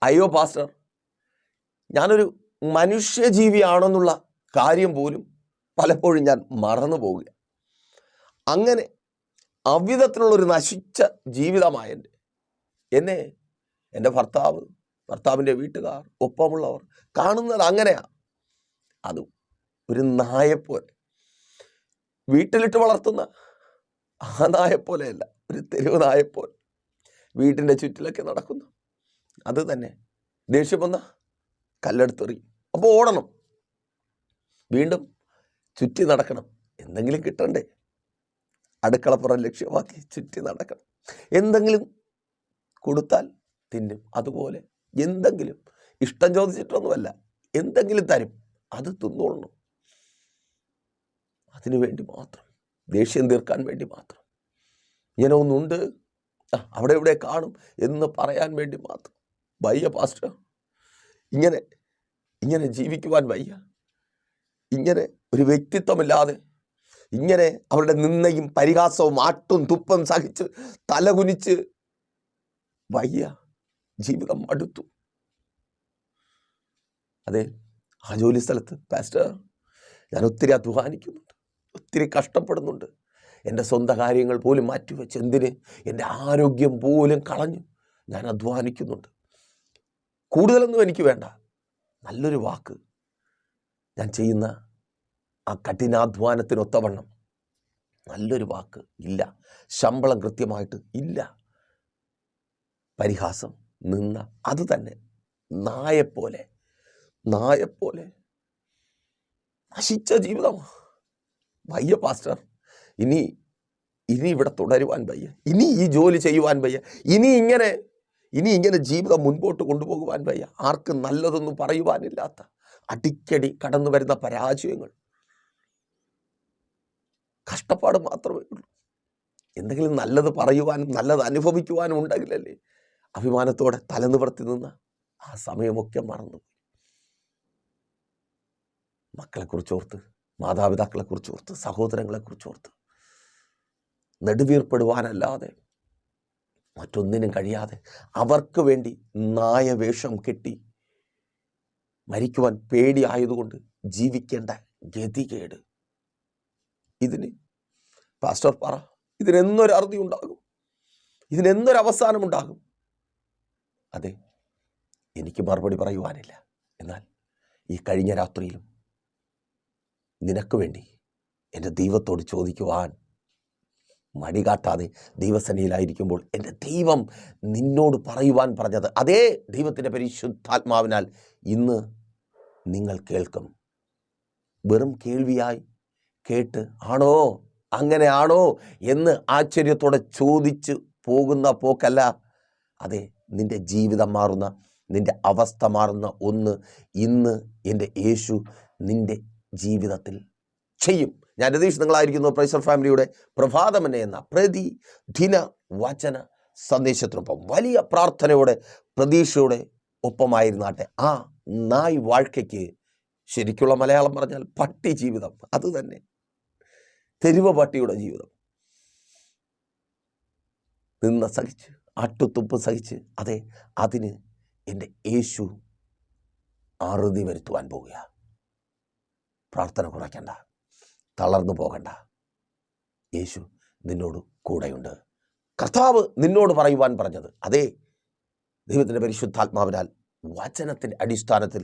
അയ്യോ പാസ്റ്റർ, ഞാനൊരു മനുഷ്യജീവിയാണെന്നുള്ള കാര്യം പോലും പലപ്പോഴും ഞാൻ മറന്നു പോവുക. അങ്ങനെ അവിധത്തിലുള്ളൊരു നശിച്ച ജീവിതമായ എന്നെ എൻ്റെ ഭർത്താവിൻ്റെ വീട്ടുകാർ, ഒപ്പമുള്ളവർ കാണുന്നത് അങ്ങനെയാണ്. അതും ഒരു നായെപ്പോലെ, വീട്ടിലിട്ട് വളർത്തുന്ന ആ നായെപ്പോലെയല്ല, ഒരു തെരുവ് നായെപ്പോലെ വീട്ടിൻ്റെ ചുറ്റിലൊക്കെ നടക്കുന്നു. അത് തന്നെ ദേഷ്യം വന്ന കല്ലെടുത്തെറിയും. അപ്പോൾ ഓടണം, വീണ്ടും ചുറ്റി നടക്കണം, എന്തെങ്കിലും കിട്ടണ്ടേ, അടുക്കളപ്പുറം ലക്ഷ്യമാക്കി ചുറ്റി നടക്കണം. എന്തെങ്കിലും കൊടുത്താൽ തിന്നും. അതുപോലെ എന്തെങ്കിലും ഇഷ്ടം ചോദിച്ചിട്ടൊന്നുമല്ല, എന്തെങ്കിലും തരും, അത് തിന്നോളണം. അതിനു വേണ്ടി മാത്രം, ദേഷ്യം തീർക്കാൻ വേണ്ടി മാത്രം, ഇങ്ങനെ ഒന്നുണ്ട്, അവിടെ ഇവിടെ കാണും എന്ന് പറയാൻ വേണ്ടി മാത്രം. വയ്യ പാസ്റ്റർ, ഇങ്ങനെ ജീവിക്കുവാൻ വയ്യ. ഇങ്ങനെ ഒരു വ്യക്തിത്വമില്ലാതെ, ഇങ്ങനെ അവരുടെ നിന്ദയും പരിഹാസവും ആട്ടും തുപ്പും സഹിച്ച് തലകുനിച്ച് വയ്യ, ജീവിതം മടുത്തു. അതെ, ആ ജോലി സ്ഥലത്ത് പാസ്റ്റർ ഞാൻ ഒത്തിരി അധ്വാനിക്കുന്നുണ്ട്, ഒത്തിരി കഷ്ടപ്പെടുന്നുണ്ട്. എൻ്റെ സ്വന്തം കാര്യങ്ങൾ പോലും മാറ്റിവെച്ച്, എന്തിന്, എൻ്റെ ആരോഗ്യം പോലും കളഞ്ഞു ഞാൻ അധ്വാനിക്കുന്നുണ്ട്. കൂടുതലൊന്നും എനിക്ക് വേണ്ട, നല്ലൊരു വാക്ക്, ഞാൻ ചെയ്യുന്ന ആ കഠിനാധ്വാനത്തിനൊത്തവണ്ണം നല്ലൊരു വാക്ക് ഇല്ല, ശമ്പളം കൃത്യമായിട്ട് ഇല്ല, പരിഹാസം, നിന്ന, അത് തന്നെ നായെപ്പോലെ നശിച്ച ജീവിതമാണ്. വയ്യ പാസ്റ്റർ, ഇനി ഇവിടെ തുടരുവാൻ വയ്യ, ഇനി ഈ ജോലി ചെയ്യുവാൻ വയ്യ, ഇനി ഇങ്ങനെ ജീവിതം മുൻപോട്ട് കൊണ്ടുപോകുവാൻ വയ്യ. ആർക്കും നല്ലതൊന്നും പറയുവാനില്ലാത്ത, അടിക്കടി കടന്നു വരുന്ന പരാജയങ്ങൾ, കഷ്ടപ്പാട് മാത്രമേ ഉള്ളൂ. എന്തെങ്കിലും നല്ലത് പറയുവാനും നല്ലത് അനുഭവിക്കുവാനും ഉണ്ടെങ്കിലല്ലേ അഭിമാനത്തോടെ തലനിവർത്തി നിന്ന ആ സമയമൊക്കെ മറന്നുപോയി. മക്കളെക്കുറിച്ചോർത്ത്, മാതാപിതാക്കളെക്കുറിച്ചോർത്ത്, സഹോദരങ്ങളെക്കുറിച്ചോർത്ത് നെടുവീർപ്പെടുവാനല്ലാതെ മറ്റൊന്നിനും കഴിയാതെ അവർക്ക് വേണ്ടി നായവേഷം കെട്ടി മരിക്കുവാൻ പേടിയായതുകൊണ്ട് ജീവിക്കേണ്ട ഗതികേട്. ഇതിന് പാസ്റ്റർ പറ, ഇതിനെന്നൊരു അറുതി ഉണ്ടാകും, ഇതിനെന്നൊരവസാനമുണ്ടാകും? അതെ, എനിക്ക് മറുപടി പറയുവാനില്ല. എന്നാൽ ഈ കഴിഞ്ഞ രാത്രിയിലും നിനക്ക് വേണ്ടി എൻ്റെ ദൈവത്തോട് ചോദിക്കുവാൻ മടികാട്ടാതെ ദൈവസന്നിധിയിലായിരിക്കുമ്പോൾ എൻ്റെ ദൈവം നിന്നോട് പറയുവാൻ പറഞ്ഞത് അതേ ദൈവത്തിൻ്റെ പരിശുദ്ധാത്മാവിനാൽ ഇന്ന് നിങ്ങൾ കേൾക്കും. വെറും കേൾവിയായി കേട്ട് ആണോ, അങ്ങനെയാണോ എന്ന് ആശ്ചര്യത്തോടെ ചോദിച്ച് പോകുന്ന പോക്കല്ല. അതെ, നിൻ്റെ ജീവിതം മാറുന്ന, നിൻ്റെ അവസ്ഥ മാറുന്ന ഒന്ന് ഇന്ന് എൻ്റെ യേശു നിൻ്റെ ജീവിതത്തിൽ ചെയ്യും. ഞാൻ രതീഷ്, നിങ്ങളായിരിക്കുന്നു പ്രൈസർ ഫാമിലിയുടെ പ്രഭാതമന്നെ എന്ന പ്രതിദിന വചന സന്ദേശത്തിനൊപ്പം വലിയ പ്രാർത്ഥനയോടെ പ്രതീക്ഷയോടെ ഒപ്പമായിരുന്നാട്ടെ. ആ നായ് വാഴ്ക്കയ്ക്ക് ശരിക്കുള്ള മലയാളം പറഞ്ഞാൽ പട്ടി ജീവിതം, അത് തന്നെ, തെരുവ് പട്ടിയുടെ ജീവിതം. നിന്ന് സഹിച്ച്, അട്ടുത്തുപ്പ് സഹിച്ച്, അതെ, അതിന് എൻ്റെ യേശു അറുതി വരുത്തുവാൻ പോവുക. പ്രാർത്ഥന കുറയ്ക്കണ്ട, തളർന്നു പോകണ്ട. യേശു നിന്നോട് കൂടെയുണ്ട്. കർത്താവ് നിന്നോട് പറയുവാൻ പറഞ്ഞത് അതേ ദൈവത്തിൻ്റെ പരിശുദ്ധാത്മാവിനാൽ വചനത്തിൻ്റെ അടിസ്ഥാനത്തിൽ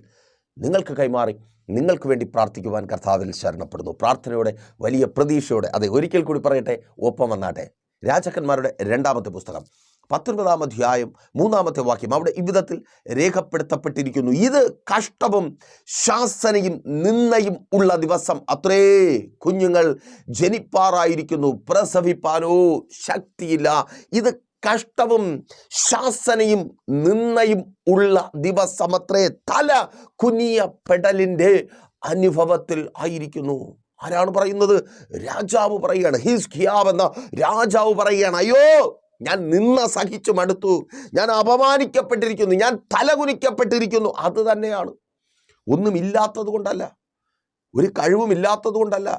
നിങ്ങൾക്ക് കൈമാറി നിങ്ങൾക്ക് വേണ്ടി പ്രാർത്ഥിക്കുവാൻ കർത്താവിൽ ശരണപ്പെടുന്നു. പ്രാർത്ഥനയോടെ, വലിയ പ്രതീക്ഷയോടെ. അതെ, ഒരിക്കൽ കൂടി പറയട്ടെ, ഒപ്പം വന്നാട്ടെ. രാജാക്കന്മാരുടെ 2-ാമത്തെ പുസ്തകം 19-ാം അധ്യായം 3-ാമത്തെ വാക്യം. അവിടെ ഇவ்விധത്തിൽ രേഖപ്പെടുത്തപ്പെട്ടിരിക്കുന്നു: ഇത് കഷ്ടവും ശാസനയും നിന്ദയും ഉള്ള ദിവസം അത്രേ. കുഞ്ഞുങ്ങൾ ജനിപ്പാറായിരിക്കുന്നു, പ്രസവിപ്പാനോ ശക്തിയില്ല. ഇത് കഷ്ടവും ശാസനയും നിന്ദയും ഉള്ള ദിവസമത്രേ. തല കുനിയപ്പെടലിൻ്റെ അനുഭവത്തിൽ ആയിരിക്കുന്നു. ആരാണ് പറയുന്നത്? രാജാവ് പറയുകയാണ്. ഹിസ്കിയാവ് എന്ന രാജാവ് പറയുകയാണ്, അയ്യോ, ഞാൻ നിന്ന സഹിച്ചു മടുത്തു, ഞാൻ അപമാനിക്കപ്പെട്ടിരിക്കുന്നു, ഞാൻ തലകുനിക്കപ്പെട്ടിരിക്കുന്നു. അത് തന്നെയാണ്. ഒന്നുമില്ലാത്തത് കൊണ്ടല്ല, ഒരു കഴിവുമില്ലാത്തത് കൊണ്ടല്ല,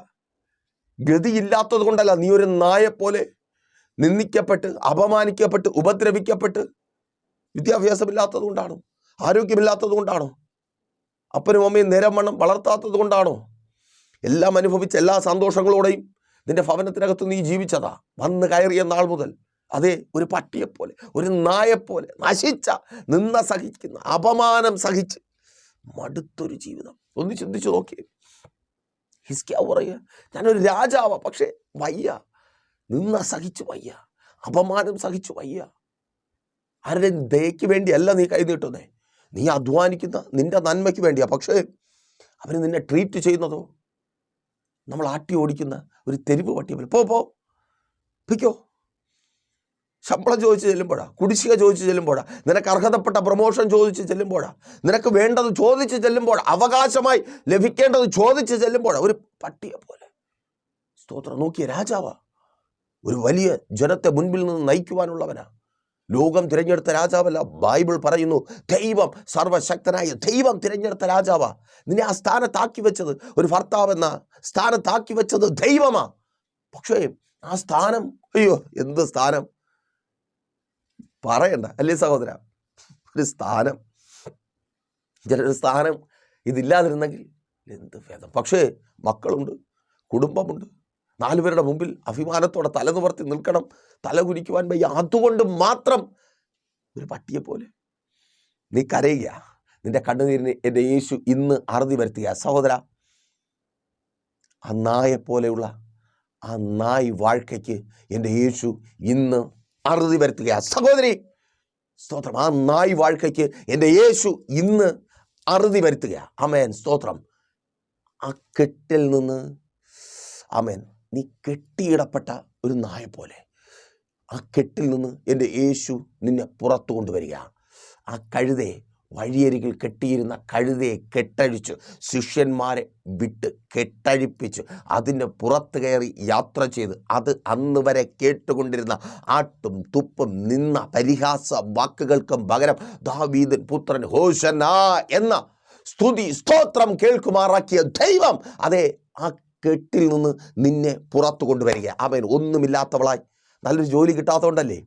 ഗതിയില്ലാത്തത് കൊണ്ടല്ല. നീ ഒരു നായെപ്പോലെ നിന്ദിക്കപ്പെട്ട്, അപമാനിക്കപ്പെട്ട്, ഉപദ്രവിക്കപ്പെട്ട്, വിദ്യാഭ്യാസമില്ലാത്തത് കൊണ്ടാണ്. ആരോഗ്യമില്ലാത്തത് കൊണ്ടാണോ? അപ്പനും അമ്മയും നേരം വണ്ണം വളർത്താത്തത് കൊണ്ടാണോ? എല്ലാം അനുഭവിച്ച എല്ലാ സന്തോഷങ്ങളോടെയും നിന്റെ ഭവനത്തിനകത്ത് നീ ജീവിച്ചതാ. വന്ന് കയറിയ നാൾ മുതൽ അതേ ഒരു പട്ടിയെപ്പോലെ, ഒരു നായെപ്പോലെ നശിച്ച, നിന്ന സഹിക്കുന്ന, അപമാനം സഹിച്ച് മടുത്തൊരു ജീവിതം. ഒന്ന് ചിന്തിച്ചു നോക്കിയേ. ഹിസ്കിയാവ് പറയുക, ഞാനൊരു രാജാവാ, പക്ഷേ വയ്യ, നിന്ന സഹിച്ചു വയ്യ, അപമാനം സഹിച്ചു വയ്യ. ആരുടെയും ദയയ്ക്ക് വേണ്ടിയല്ല നീ കൈ നീട്ടുന്നേ, നീ അധ്വാനിക്കുന്ന നിന്റെ നന്മയ്ക്ക് വേണ്ടിയാ. പക്ഷേ അവന് നിന്നെ ട്രീറ്റ് ചെയ്യുന്നതോ നമ്മൾ ആട്ടി ഓടിക്കുന്ന ഒരു തെരുവ് പട്ടിയെ പോലെ. പൊയ്ക്കോ. ശമ്പളം ചോദിച്ച് ചെല്ലുമ്പോഴാ, കുടിശ്ശിക ചോദിച്ച് ചെല്ലുമ്പോഴാ, നിനക്ക് അർഹതപ്പെട്ട പ്രൊമോഷൻ ചോദിച്ച് ചെല്ലുമ്പോഴാ, നിനക്ക് വേണ്ടത് ചോദിച്ച് ചെല്ലുമ്പോഴാ, അവകാശമായി ലഭിക്കേണ്ടത് ചോദിച്ച് ചെല്ലുമ്പോഴാ ഒരു പട്ടിയെ പോലെ. സ്തോത്രം. നോക്കിയ രാജാവാ, ഒരു വലിയ ജനത്തെ മുൻപിൽ നിന്ന് നയിക്കുവാനുള്ളവനാ. ലോകം തിരഞ്ഞെടുത്ത രാജാവല്ല. ബൈബിൾ പറയുന്നു ദൈവം, സർവശക്തനായ ദൈവം തിരഞ്ഞെടുത്ത രാജാവാ. നിന്നെ ആ സ്ഥാനത്താക്കി വെച്ചത്, ഒരു ഭർത്താവെന്ന സ്ഥാനത്താക്കി വെച്ചത് ദൈവമാ. പക്ഷേ ആ സ്ഥാനം, അയ്യോ എന്ത് സ്ഥാനം പറയണ്ട അല്ലേ സഹോദര? ഒരു സ്ഥാനം, ചിലൊരു സ്ഥാനം ഇതില്ലാതിരുന്നെങ്കിൽ എന്ത് ഭേദം. പക്ഷേ മക്കളുണ്ട്, കുടുംബമുണ്ട്, 4 പേരുടെ മുമ്പിൽ അഭിമാനത്തോടെ തല നിവർത്തി നിൽക്കണം, തല കുനിക്കുവാൻ വയ്യ. അതുകൊണ്ട് മാത്രം ഒരു പട്ടിയെ പോലെ നീ കരയുക. നിന്റെ കണ്ണുനീരിന് എൻ്റെ യേശു ഇന്ന് അറുതി വരുത്തുക. സഹോദര, ആ നായെപ്പോലെയുള്ള ആ നായ് വാഴ്ക്കയ്ക്ക് എൻ്റെ യേശു ഇന്ന് അറുതി വരുത്തുക. സഹോദരി, സ്തോത്രം. ആ നായ് വാഴ്ക്കയ്ക്ക് എൻ്റെ യേശു ഇന്ന് അറുതി വരുത്തുക. ആമേൻ. സ്തോത്രം. ആ കെട്ടിൽ നിന്ന്, ആമേൻ, നീ കെട്ടിയിടപ്പെട്ട ഒരു നായ പോലെ ആ കെട്ടിൽ നിന്ന് എൻ്റെ യേശു നിന്നെ പുറത്തു കൊണ്ടുവരിക. ആ കഴുതയെ, വഴിയരികിൽ കെട്ടിയിരുന്ന കഴുതയെ കെട്ടഴിച്ച്, ശിഷ്യന്മാരെ വിട്ട് കെട്ടഴിപ്പിച്ച് അതിൻ്റെ പുറത്ത് കയറി യാത്ര ചെയ്ത്, അത് അന്ന് വരെ കേട്ടുകൊണ്ടിരുന്ന ആട്ടും തുപ്പും നിന്ന പരിഹാസ വാക്കുകൾക്കും പകരം ദാവീദൻ പുത്രൻ ഹോശന്നാ എന്ന സ്തുതി സ്തോത്രം കേൾക്കുമാറാക്കിയ ദൈവം അതേ ആ കെട്ടിൽ നിന്ന് നിന്നെ പുറത്തു കൊണ്ടുവരിക. അവൻ ഒന്നുമില്ലാത്തവളായി, നല്ലൊരു ജോലി കിട്ടാത്തതുകൊണ്ടല്ലേ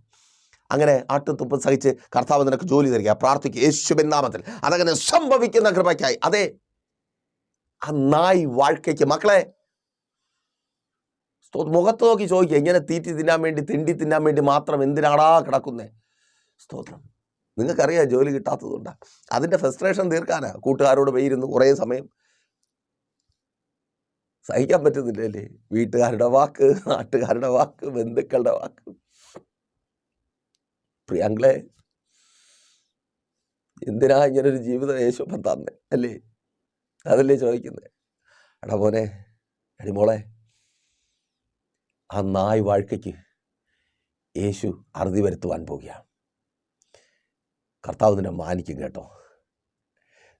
അങ്ങനെ ആട്ടും തുപ്പും സഹിച്ച് കർത്താവ് നിനക്ക് ജോലി തരിക. പ്രാർത്ഥിക്കുക യേശുവിൻ നാമത്തിൽ അതങ്ങനെ സംഭവിക്കുന്ന കൃപയ്ക്കായി. അതെ, ആ നായ് വാഴ്ക്കയ്ക്ക് മക്കളെ മുഖത്ത് നോക്കി ചോദിക്കുക, ഇങ്ങനെ തീറ്റി തിന്നാൻ വേണ്ടി, തിണ്ടി തിന്നാൻ വേണ്ടി മാത്രം എന്തിനാടാ കിടക്കുന്നേ? സ്തോത്രം. നിങ്ങൾക്കറിയാം ജോലി കിട്ടാത്തതുകൊണ്ടാണ്. അതിൻ്റെ ഫ്രസ്ട്രേഷൻ തീർക്കാനാ കൂട്ടുകാരോട് പോയിരുന്നു കുറേ സമയം. സഹിക്കാൻ പറ്റുന്നില്ലല്ലേ? വീട്ടുകാരുടെ വാക്ക്, നാട്ടുകാരുടെ വാക്ക്, ബന്ധുക്കളുടെ വാക്ക്. പ്രിയങ്ങളെ, എന്തിനാ ഇങ്ങനൊരു ജീവിതം യേശുപ്പൻ തന്നെ അല്ലേ? അതല്ലേ ചോദിക്കുന്നത്. എടാ മോനെ, അടിമോളെ, ആ നായ് വാഴ്ക്കയ്ക്ക് യേശു അറുതി വരുത്തുവാൻ പോകുകയാണ്. കർത്താവ് നിന്നെ മാനിക്കും കേട്ടോ.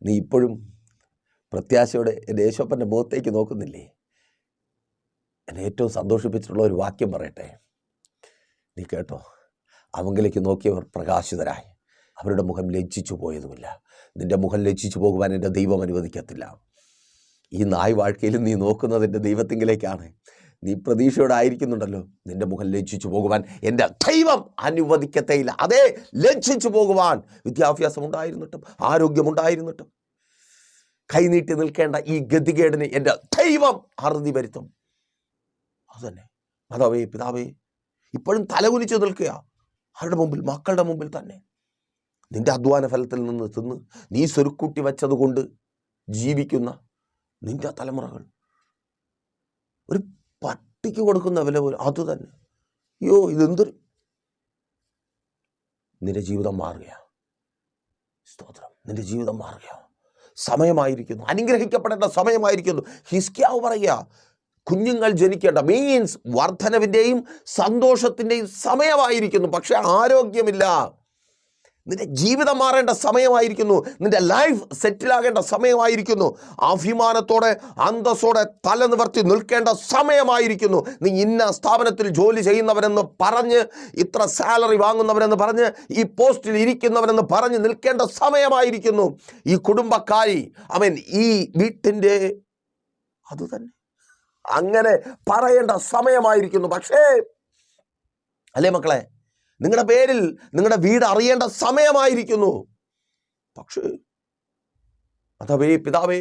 നീ ഇപ്പോഴും പ്രത്യാശയോടെ എൻ്റെ യേശുപ്പൻ്റെ മുഖത്തേക്ക് നോക്കുന്നില്ലേ? എന്നെ ഏറ്റവും സന്തോഷിപ്പിച്ചിട്ടുള്ള ഒരു വാക്യം പറയട്ടെ, നീ കേട്ടോ. അവങ്കിലേക്ക് നോക്കിയവർ പ്രകാശിതരായി, അവരുടെ മുഖം ലജ്ജിച്ചു പോയതുമില്ല. നിൻ്റെ മുഖം ലജ്ജിച്ചു പോകുവാൻ എൻ്റെ ദൈവം അനുവദിക്കത്തില്ല. ഈ നായ് വാഴ്ക്കയിലും നീ നോക്കുന്നത് എൻ്റെ ദൈവത്തിങ്കിലേക്കാണ്. നീ പ്രതീക്ഷയോടെ ആയിരിക്കുന്നുണ്ടല്ലോ, നിൻ്റെ മുഖം ലജ്ജിച്ചു പോകുവാൻ എൻ്റെ ദൈവം അനുവദിക്കത്തേയില്ല. അതേ, ലജ്ജിച്ചു പോകുവാൻ വിദ്യാഭ്യാസം ഉണ്ടായിരുന്നിട്ടും ആരോഗ്യമുണ്ടായിരുന്നിട്ടും കൈനീട്ടി നിൽക്കേണ്ട ഈ ഗതികേടിന് എൻ്റെ ദൈവം അറുതി വരുത്തും. അതുതന്നെ മാതാവേ, പിതാവേ, ഇപ്പോഴും തലകുനിച്ച് നിൽക്കുക അവരുടെ മുമ്പിൽ, മക്കളുടെ മുമ്പിൽ തന്നെ. നിന്റെ അധ്വാന ഫലത്തിൽ നിന്ന് തിന്ന് നീ സ്വരുക്കൂട്ടി വച്ചതുകൊണ്ട് ജീവിക്കുന്ന നിന്റെ തലമുറകൾ ഒരു പട്ടിക്ക് കൊടുക്കുന്ന വില പോലും അത് തന്നെ. അയ്യോ, ഇതെന്തൊരു... നിന്റെ ജീവിതം മാറുകയാണ്. സ്തോത്രം. നിന്റെ ജീവിതം മാറുകയാണ്. സമയമായിരിക്കുന്നു, അനുഗ്രഹിക്കപ്പെടേണ്ട സമയമായിരിക്കുന്നു. ഹിസ്കിയാവ് പറയുക, കുഞ്ഞുങ്ങൾ ജനിക്കേണ്ട മീൻസ് വർധനവിൻ്റെയും സന്തോഷത്തിൻ്റെയും സമയമായിരിക്കുന്നു. പക്ഷെ ആരോഗ്യമില്ല. നിന്റെ ജീവിതം മാറേണ്ട സമയമായിരിക്കുന്നു. നിന്റെ ലൈഫ് സെറ്റിലാകേണ്ട സമയമായിരിക്കുന്നു. അഭിമാനത്തോടെ അന്തസ്സോടെ തല നിവർത്തി നിൽക്കേണ്ട സമയമായിരിക്കുന്നു. നീ ഇന്ന സ്ഥാപനത്തിൽ ജോലി ചെയ്യുന്നവരെന്ന് പറഞ്ഞ്, ഇത്ര സാലറി വാങ്ങുന്നവരെന്ന് പറഞ്ഞ്, ഈ പോസ്റ്റിൽ ഇരിക്കുന്നവരെന്ന് പറഞ്ഞ് നിൽക്കേണ്ട സമയമായിരിക്കുന്നു. ഈ കുടുംബക്കാരി, അവൻ ഈ വീട്ടിൻ്റെ അതുതന്നെ അങ്ങനെ പറയേണ്ട സമയമായിരിക്കുന്നു. പക്ഷേ അല്ലേ മക്കളെ, നിങ്ങളുടെ പേരിൽ നിങ്ങളുടെ വീട് അറിയേണ്ട സമയമായിരിക്കുന്നു. പക്ഷേ മാതാവേ, പിതാവേ,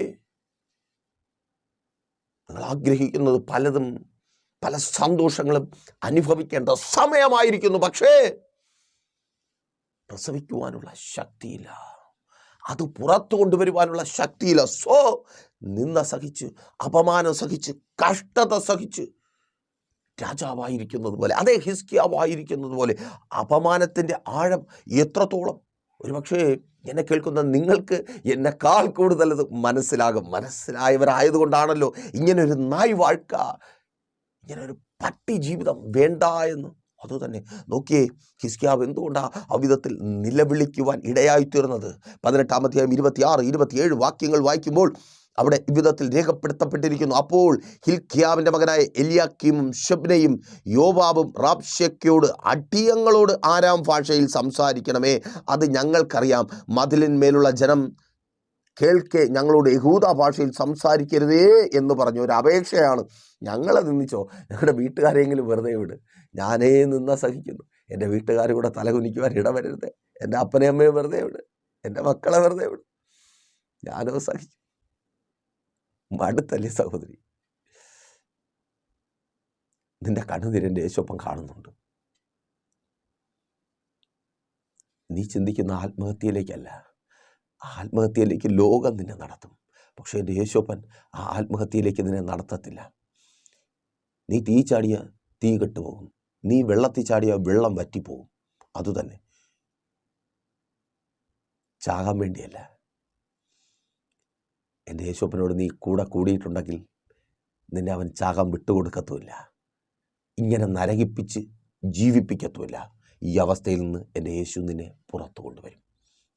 നിങ്ങൾ ആഗ്രഹിക്കുന്നത് പലതും, പല സന്തോഷങ്ങളും അനുഭവിക്കേണ്ട സമയമായിരിക്കുന്നു. പക്ഷേ പ്രസവിക്കുവാനുള്ള ശക്തിയില്ല, അത് പുറത്തു കൊണ്ടുവരുവാനുള്ള ശക്തിയില്ല. സോ നിന്ന സഹിച്ച്, അപമാനം സഹിച്ച്, കഷ്ടത സഹിച്ച് രാജാവായിരിക്കുന്നത് പോലെ, അതേ ഹിസ്കിയാവായിരിക്കുന്നത് പോലെ അപമാനത്തിൻ്റെ ആഴം എത്രത്തോളം, ഒരുപക്ഷേ എന്നെ കേൾക്കുന്ന നിങ്ങൾക്ക് എന്നെക്കാൾ കൂടുതലത് മനസ്സിലായവരായതുകൊണ്ടാണല്ലോ ഇങ്ങനൊരു നായ് വാഴ്ക്ക, ഇങ്ങനൊരു പട്ടി ജീവിതം വേണ്ട എന്ന്. അതുതന്നെ നോക്കിയേ, ഹിസ്കിയാവ് എന്തുകൊണ്ടാണ് അവിധത്തിൽ നിലവിളിക്കുവാൻ ഇടയായിത്തീർന്നത്? 18-ാം അധ്യായം 26-27 വാക്യങ്ങൾ വായിക്കുമ്പോൾ അവിടെ ഇവിധത്തിൽ രേഖപ്പെടുത്തപ്പെട്ടിരിക്കുന്നു. അപ്പോൾ ഹിൽക്കിയാവിൻ്റെ മകനായ എലിയാക്കീമും ശെബ്നയും യോവാബും റാബ്ശേക്കയോട്, അടിയങ്ങളോട് ആരാം ഭാഷയിൽ സംസാരിക്കണമേ, അത് ഞങ്ങൾക്കറിയാം. മതിലിന്മേലുള്ള ജനം കേൾക്കെ ഞങ്ങളോട് യഹൂദ ഭാഷയിൽ സംസാരിക്കരുതേ എന്ന് പറഞ്ഞു. ഒരു അപേക്ഷയാണ്. ഞങ്ങളെ നിന്നിച്ചോ, ഞങ്ങളുടെ വീട്ടുകാരെങ്കിലും വെറുതെ വിട്. ഞാനേ നിന്ന സഹിക്കുന്നു. എൻ്റെ വീട്ടുകാർ കൂടെ തലകുനിക്കുവാൻ ഇടവരരുത്. എൻ്റെ അപ്പനെ അമ്മയെ വെറുതെ വിട്. എൻ്റെ മക്കളെ വെറുതെ വിട്. ഞാനോ സഹിച്ചു. മടുത്തല്ലേ സഹോദരി? നിന്റെ കണ്ണുനീരിൻ്റെ യേശുപ്പം കാണുന്നുണ്ട്. നീ ചിന്തിക്കുന്ന ആത്മഹത്യയിലേക്കല്ല, ആത്മഹത്യയിലേക്ക് ലോകം നിന്നെ നടത്തും. പക്ഷേ എൻ്റെ യേശുപ്പൻ ആ ആത്മഹത്യയിലേക്ക് നിന്നെ നടത്തത്തില്ല. നീ തീ ചാടിയ തീ കെട്ടുപോകും, നീ വെള്ളത്തിൽ ചാടിയ വെള്ളം വറ്റിപ്പോകും. അതുതന്നെ, ചാകാൻ വേണ്ടിയല്ല. എൻ്റെ യേശുപ്പനോട് നീ കൂടിയിട്ടുണ്ടെങ്കിൽ നിന്നെ അവൻ ചാകാൻ വിട്ടുകൊടുക്കത്തുമില്ല, ഇങ്ങനെ നരകിപ്പിച്ച് ജീവിപ്പിക്കത്തുമില്ല. ഈ അവസ്ഥയിൽ നിന്ന് എൻ്റെ യേശു നിന്നെ പുറത്തു കൊണ്ടുവരും.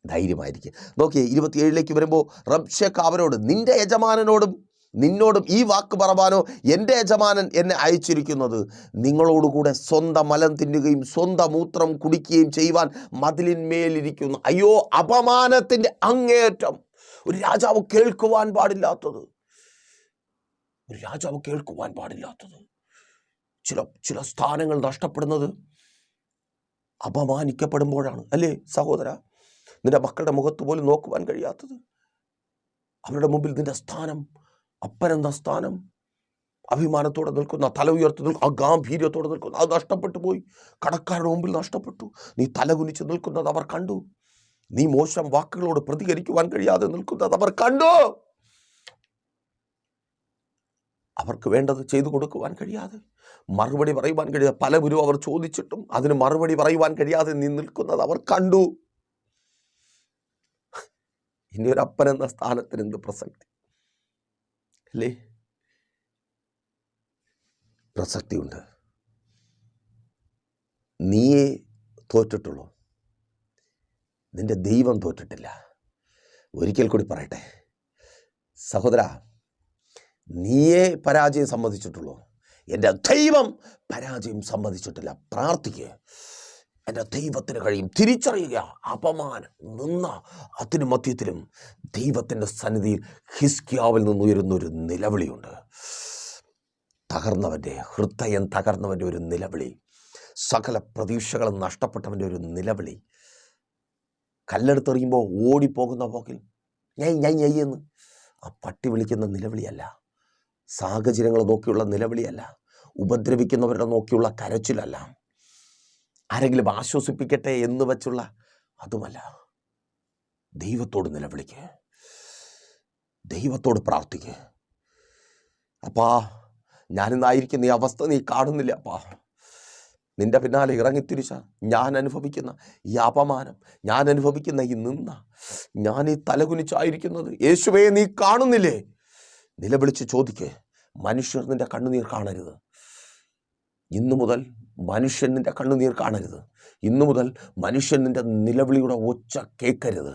ധൈര്യമായിരിക്കും. നോക്കിയേ, 27 വരുമ്പോൾ റബ്ശേക്ക് അവരോട്, നിന്റെ യജമാനനോടും നിന്നോടും ഈ വാക്ക് പറവാനോ എൻ്റെ യജമാനൻ എന്നെ അയച്ചിരിക്കുന്നത്, നിങ്ങളോടുകൂടെ സ്വന്തം മലം തിന്നുകയും സ്വന്തം മൂത്രം കുടിക്കുകയും ചെയ്യുവാൻ മതിലിന്മേലിരിക്കുന്നു. അയ്യോ, അപമാനത്തിൻ്റെ അങ്ങേയറ്റം. ഒരു രാജാവ് കേൾക്കുവാൻ പാടില്ലാത്തത്, ഒരു രാജാവ് കേൾക്കുവാൻ പാടില്ലാത്തത്. ചില സ്ഥാനങ്ങൾ നഷ്ടപ്പെടുന്നത് അപമാനിക്കപ്പെടുമ്പോഴാണ്, അല്ലേ സഹോദര? നിന്റെ മക്കളുടെ മുഖത്ത് പോലും നോക്കുവാൻ കഴിയാത്തത്, അവരുടെ മുമ്പിൽ നിന്റെ സ്ഥാനം, അപ്പനെന്ന സ്ഥാനം, അഭിമാനത്തോടെ നിൽക്കുന്ന, തല ഉയർത്തി നിൽക്കുന്ന, അഗാംഭീര്യത്തോടെ നിൽക്കുന്ന, അത് നഷ്ടപ്പെട്ടു പോയി. കടക്കാരുടെ മുമ്പിൽ നഷ്ടപ്പെട്ടു. നീ തലകുനിച്ച് നിൽക്കുന്നത് അവർ കണ്ടു. നീ മോശം വാക്കുകളോട് പ്രതികരിക്കുവാൻ കഴിയാതെ നിൽക്കുന്നത് അവർ കണ്ടു. അവർക്ക് വേണ്ടത് ചെയ്തു കൊടുക്കുവാൻ കഴിയാതെ, മറുപടി പറയുവാൻ കഴിയാതെ, പലവരും അവർ ചോദിച്ചിട്ടും അതിന് മറുപടി പറയുവാൻ കഴിയാതെ നീ നിൽക്കുന്നത് അവർ കണ്ടു. ഇനി ഒരു അപ്പൻ എന്ന സ്ഥാനത്തിന് എന്ത് പ്രസക്തി, അല്ലേ? പ്രസക്തിയുണ്ട്. നീയേ തോറ്റിട്ടുള്ളൂ, നിന്റെ ദൈവം തോറ്റിട്ടില്ല. ഒരിക്കൽ കൂടി പറയട്ടെ സഹോദര, നീയേ പരാജയം സമ്മതിച്ചിട്ടുള്ളൂ, എൻ്റെ ദൈവം പരാജയം സമ്മതിച്ചിട്ടില്ല. പ്രാർത്ഥിക്കുക, എൻ്റെ ദൈവത്തിന് കഴിയും. തിരിച്ചറിയുക, അപമാനം നിന്ന അതിന് മധ്യത്തിലും ദൈവത്തിൻ്റെ സന്നിധിയിൽ ഹിസ്കിയാവിൽ നിന്നുയരുന്നൊരു നിലവിളിയുണ്ട്. തകർന്നവൻ്റെ ഹൃദയം, തകർന്നവൻ്റെ ഒരു നിലവിളി, സകല പ്രതീക്ഷകളും നഷ്ടപ്പെട്ടവൻ്റെ ഒരു നിലവിളി. കല്ലെടുത്തെറിയുമ്പോൾ ഓടിപ്പോകുന്ന പോക്കിൽ എന്ന് ആ പട്ടി വിളിക്കുന്ന നിലവിളിയല്ല, സാഹചര്യങ്ങളെ നോക്കിയുള്ള നിലവിളിയല്ല, ഉപദ്രവിക്കുന്നവരുടെ നോക്കിയുള്ള കരച്ചിലല്ല, ആരെങ്കിലും ആശ്വസിപ്പിക്കട്ടെ എന്ന് വച്ചുള്ള അതുമല്ല. ദൈവത്തോട് നിലവിളിക്കുക, ദൈവത്തോട് പ്രാർത്ഥിക്കുക. അപ്പാ, ഞാനിന്നായിരിക്കുന്ന ഈ അവസ്ഥ നീ കാണുന്നില്ല അപ്പാ, നിന്റെ പിന്നാലെ ഇറങ്ങിത്തിരിച്ച ഞാൻ അനുഭവിക്കുന്ന ഈ അപമാനം, ഞാൻ അനുഭവിക്കുന്ന ഈ നിന്ന, ഞാൻ ഈ തലകുനിച്ചായിരിക്കുന്നത് യേശുവേ നീ കാണുന്നില്ലേ? നിലവിളിച്ച് ചോദിക്കേ. മനുഷ്യർ നിന്റെ കണ്ണുനീർ കാണരുത്. ഇന്നു മുതൽ മനുഷ്യൻ നിന്റെ കണ്ണുനീർ കാണരുത്. ഇന്നു മുതൽ മനുഷ്യൻ നിന്റെ നിലവിളിയുടെ ഒച്ച കേൾക്കരുത്.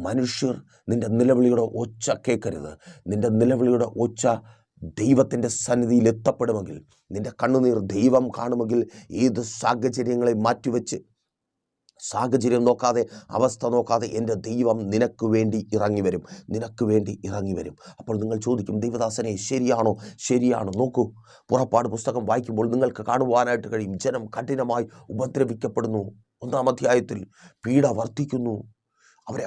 മനുഷ്യർ നിന്റെ നിലവിളിയുടെ ഒച്ച കേൾക്കരുത്. നിന്റെ നിലവിളിയുടെ ഒച്ച ദൈവത്തിൻ്റെ സന്നിധിയിൽ എത്തപ്പെടുമെങ്കിൽ, നിന്റെ കണ്ണുനീർ ദൈവം കാണുമെങ്കിൽ, ഏത് സാഹചര്യങ്ങളെ മാറ്റിവെച്ച്, സാഹചര്യം നോക്കാതെ, അവസ്ഥ നോക്കാതെ എൻ്റെ ദൈവം നിനക്ക് വേണ്ടി ഇറങ്ങി വരും, നിനക്ക് വേണ്ടി ഇറങ്ങി വരും. അപ്പോൾ നിങ്ങൾ ചോദിക്കും, ദൈവദാസനെ ശരിയാണോ? ശരിയാണ്. നോക്കൂ, പുറപ്പാട് പുസ്തകം വായിക്കുമ്പോൾ നിങ്ങൾക്ക് കാണുവാനായിട്ട് കഴിയും, ജനം കഠിനമായി ഉപദ്രവിക്കപ്പെടുന്നു. 1-ാം അധ്യായത്തിൽ പീഡ വർദ്ധിക്കുന്നു. അവരെ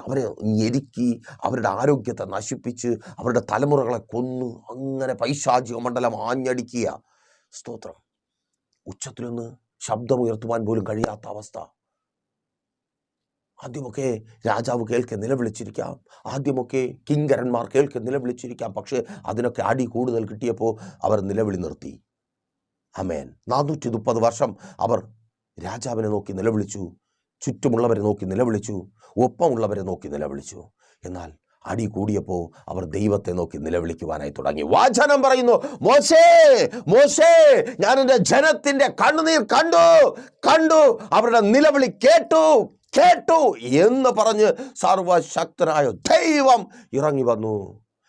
ഞെരുക്കി, അവരുടെ ആരോഗ്യത്തെ നശിപ്പിച്ച്, അവരുടെ തലമുറകളെ കൊന്നു, അങ്ങനെ പൈശാചിക മണ്ഡലം ആഞ്ഞടിക്കുക. സ്തോത്രം. ഉച്ചത്തിലൊന്ന് ശബ്ദമുയർത്തുവാൻ പോലും കഴിയാത്ത അവസ്ഥ. ആദ്യമൊക്കെ രാജാവ് കേൾക്കെ നിലവിളിച്ചിരിക്കാം, ആദ്യമൊക്കെ കിങ്കരന്മാർ കേൾക്കെ നിലവിളിച്ചിരിക്കാം. പക്ഷേ അതിനൊക്കെ അടി കൂടുതൽ കിട്ടിയപ്പോൾ അവർ നിലവിളി നിർത്തി. ആമേൻ. 430 വർഷം അവർ രാജാവിനെ നോക്കി നിലവിളിച്ചു, ചുറ്റുമുള്ളവരെ നോക്കി നിലവിളിച്ചു, ഒപ്പമുള്ളവരെ നോക്കി നിലവിളിച്ചു. എന്നാൽ അടി കൂടിയപ്പോൾ അവർ ദൈവത്തെ നോക്കി നിലവിളിക്കുവാനായി തുടങ്ങി. വചനം പറയുന്നു, മോശേ മോശേ, ഞാൻ എൻ്റെ ജനത്തിൻ്റെ കണ്ണുനീർ കണ്ടു, അവരുടെ നിലവിളി കേട്ടു എന്ന് പറഞ്ഞ് സർവശക്തനായ ദൈവം ഇറങ്ങി വന്നു.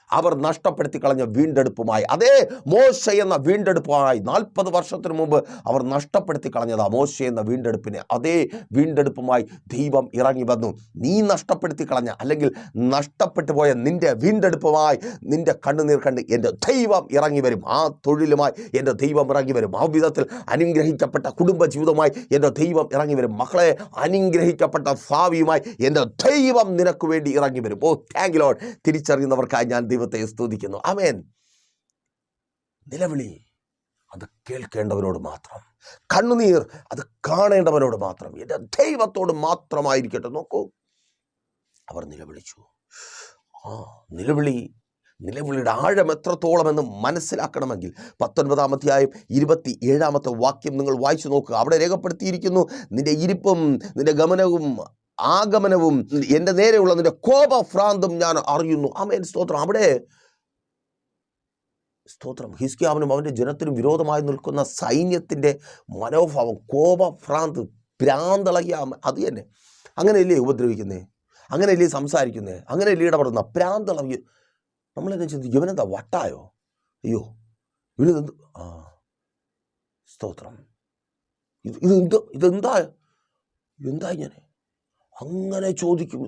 അവർ നഷ്ടപ്പെടുത്തി കളഞ്ഞ വീണ്ടെടുപ്പുമായി, അതേ മോശ എന്ന വീണ്ടെടുപ്പുമായി 40 വർഷത്തിന് മുമ്പ് അവർ നഷ്ടപ്പെടുത്തി കളഞ്ഞതാ മോശ എന്ന വീണ്ടെടുപ്പിനെ. അതേ വീണ്ടെടുപ്പുമായി ദൈവം ഇറങ്ങി വന്നു. നീ നഷ്ടപ്പെടുത്തി കളഞ്ഞ, അല്ലെങ്കിൽ നഷ്ടപ്പെട്ടു പോയ നിന്റെ വീണ്ടെടുപ്പുമായി നിന്റെ കണ്ണുനീർ കണ്ട് എൻ്റെ ദൈവം ഇറങ്ങി വരും. ആ തൊഴിലുമായി എൻ്റെ ദൈവം ഇറങ്ങി വരും. ആ വിധത്തിൽ അനുഗ്രഹിക്കപ്പെട്ട കുടുംബജീവിതമായി എൻ്റെ ദൈവം ഇറങ്ങി വരും. മക്കളെ, അനുഗ്രഹിക്കപ്പെട്ട ഭാവിയുമായി എൻ്റെ ദൈവം നിനക്ക് വേണ്ടി ഇറങ്ങി വരും. ഓ താങ്ക് യു ലോർഡ്. തിരിച്ചറിയുന്നവർക്കായി ഞാൻ ദൈവത്തെ സ്തുതിക്കുന്നു. ആമേൻ. നിലവിളി അത് കേൾക്കേണ്ടവരോട് മാത്രം, കണ്ണുനീർ അത് കാണേണ്ടവരോട് മാത്രം, എൻ്റെ ദൈവത്തോട് മാത്രമായിരിക്കട്ടെ. നോക്കൂ, അവർ നിലവിളിച്ചു. നിലവിളിയുടെ ആഴം എത്രത്തോളമെന്ന് മനസ്സിലാക്കണമെങ്കിൽ 19-ാം അധ്യായം 27-ാമത്തെ വാക്യം നിങ്ങൾ വായിച്ചു നോക്കുക. അവിടെ രേഖപ്പെടുത്തിയിരിക്കുന്നു, നിന്റെ ഇരിപ്പും നിന്റെ ഗമനവും ആഗമനവും എൻ്റെ നേരെയുള്ള നിന്റെ കോപഭ്രാന്തും ഞാൻ അറിയുന്നു. ആമേൻ. സ്തോത്രം. അവിടെ സ്തോത്രം. ഹിസ്കിയാവിനും അവൻ്റെ ജനത്തിനും വിരോധമായി നിൽക്കുന്ന സൈന്യത്തിൻ്റെ മനോഭാവം, കോപഭ്രാന്ത്, ഭ്രാന്തളകിയ, അത് തന്നെ. അങ്ങനെയല്ലേ ഉപദ്രവിക്കുന്നേ, അങ്ങനെയല്ലേ സംസാരിക്കുന്നേ, അങ്ങനെയല്ലേ ഇടപെടുന്ന? ഭ്രാന്തളകി. നമ്മളെന്നെ ചിന്തിക്കും, ഇവനെന്താ വട്ടായോ? അയ്യോ ഇവനെന്ത്? സ്തോത്രം. ഇതെന്താ ഇങ്ങനെ അങ്ങനെ ചോദിക്കും.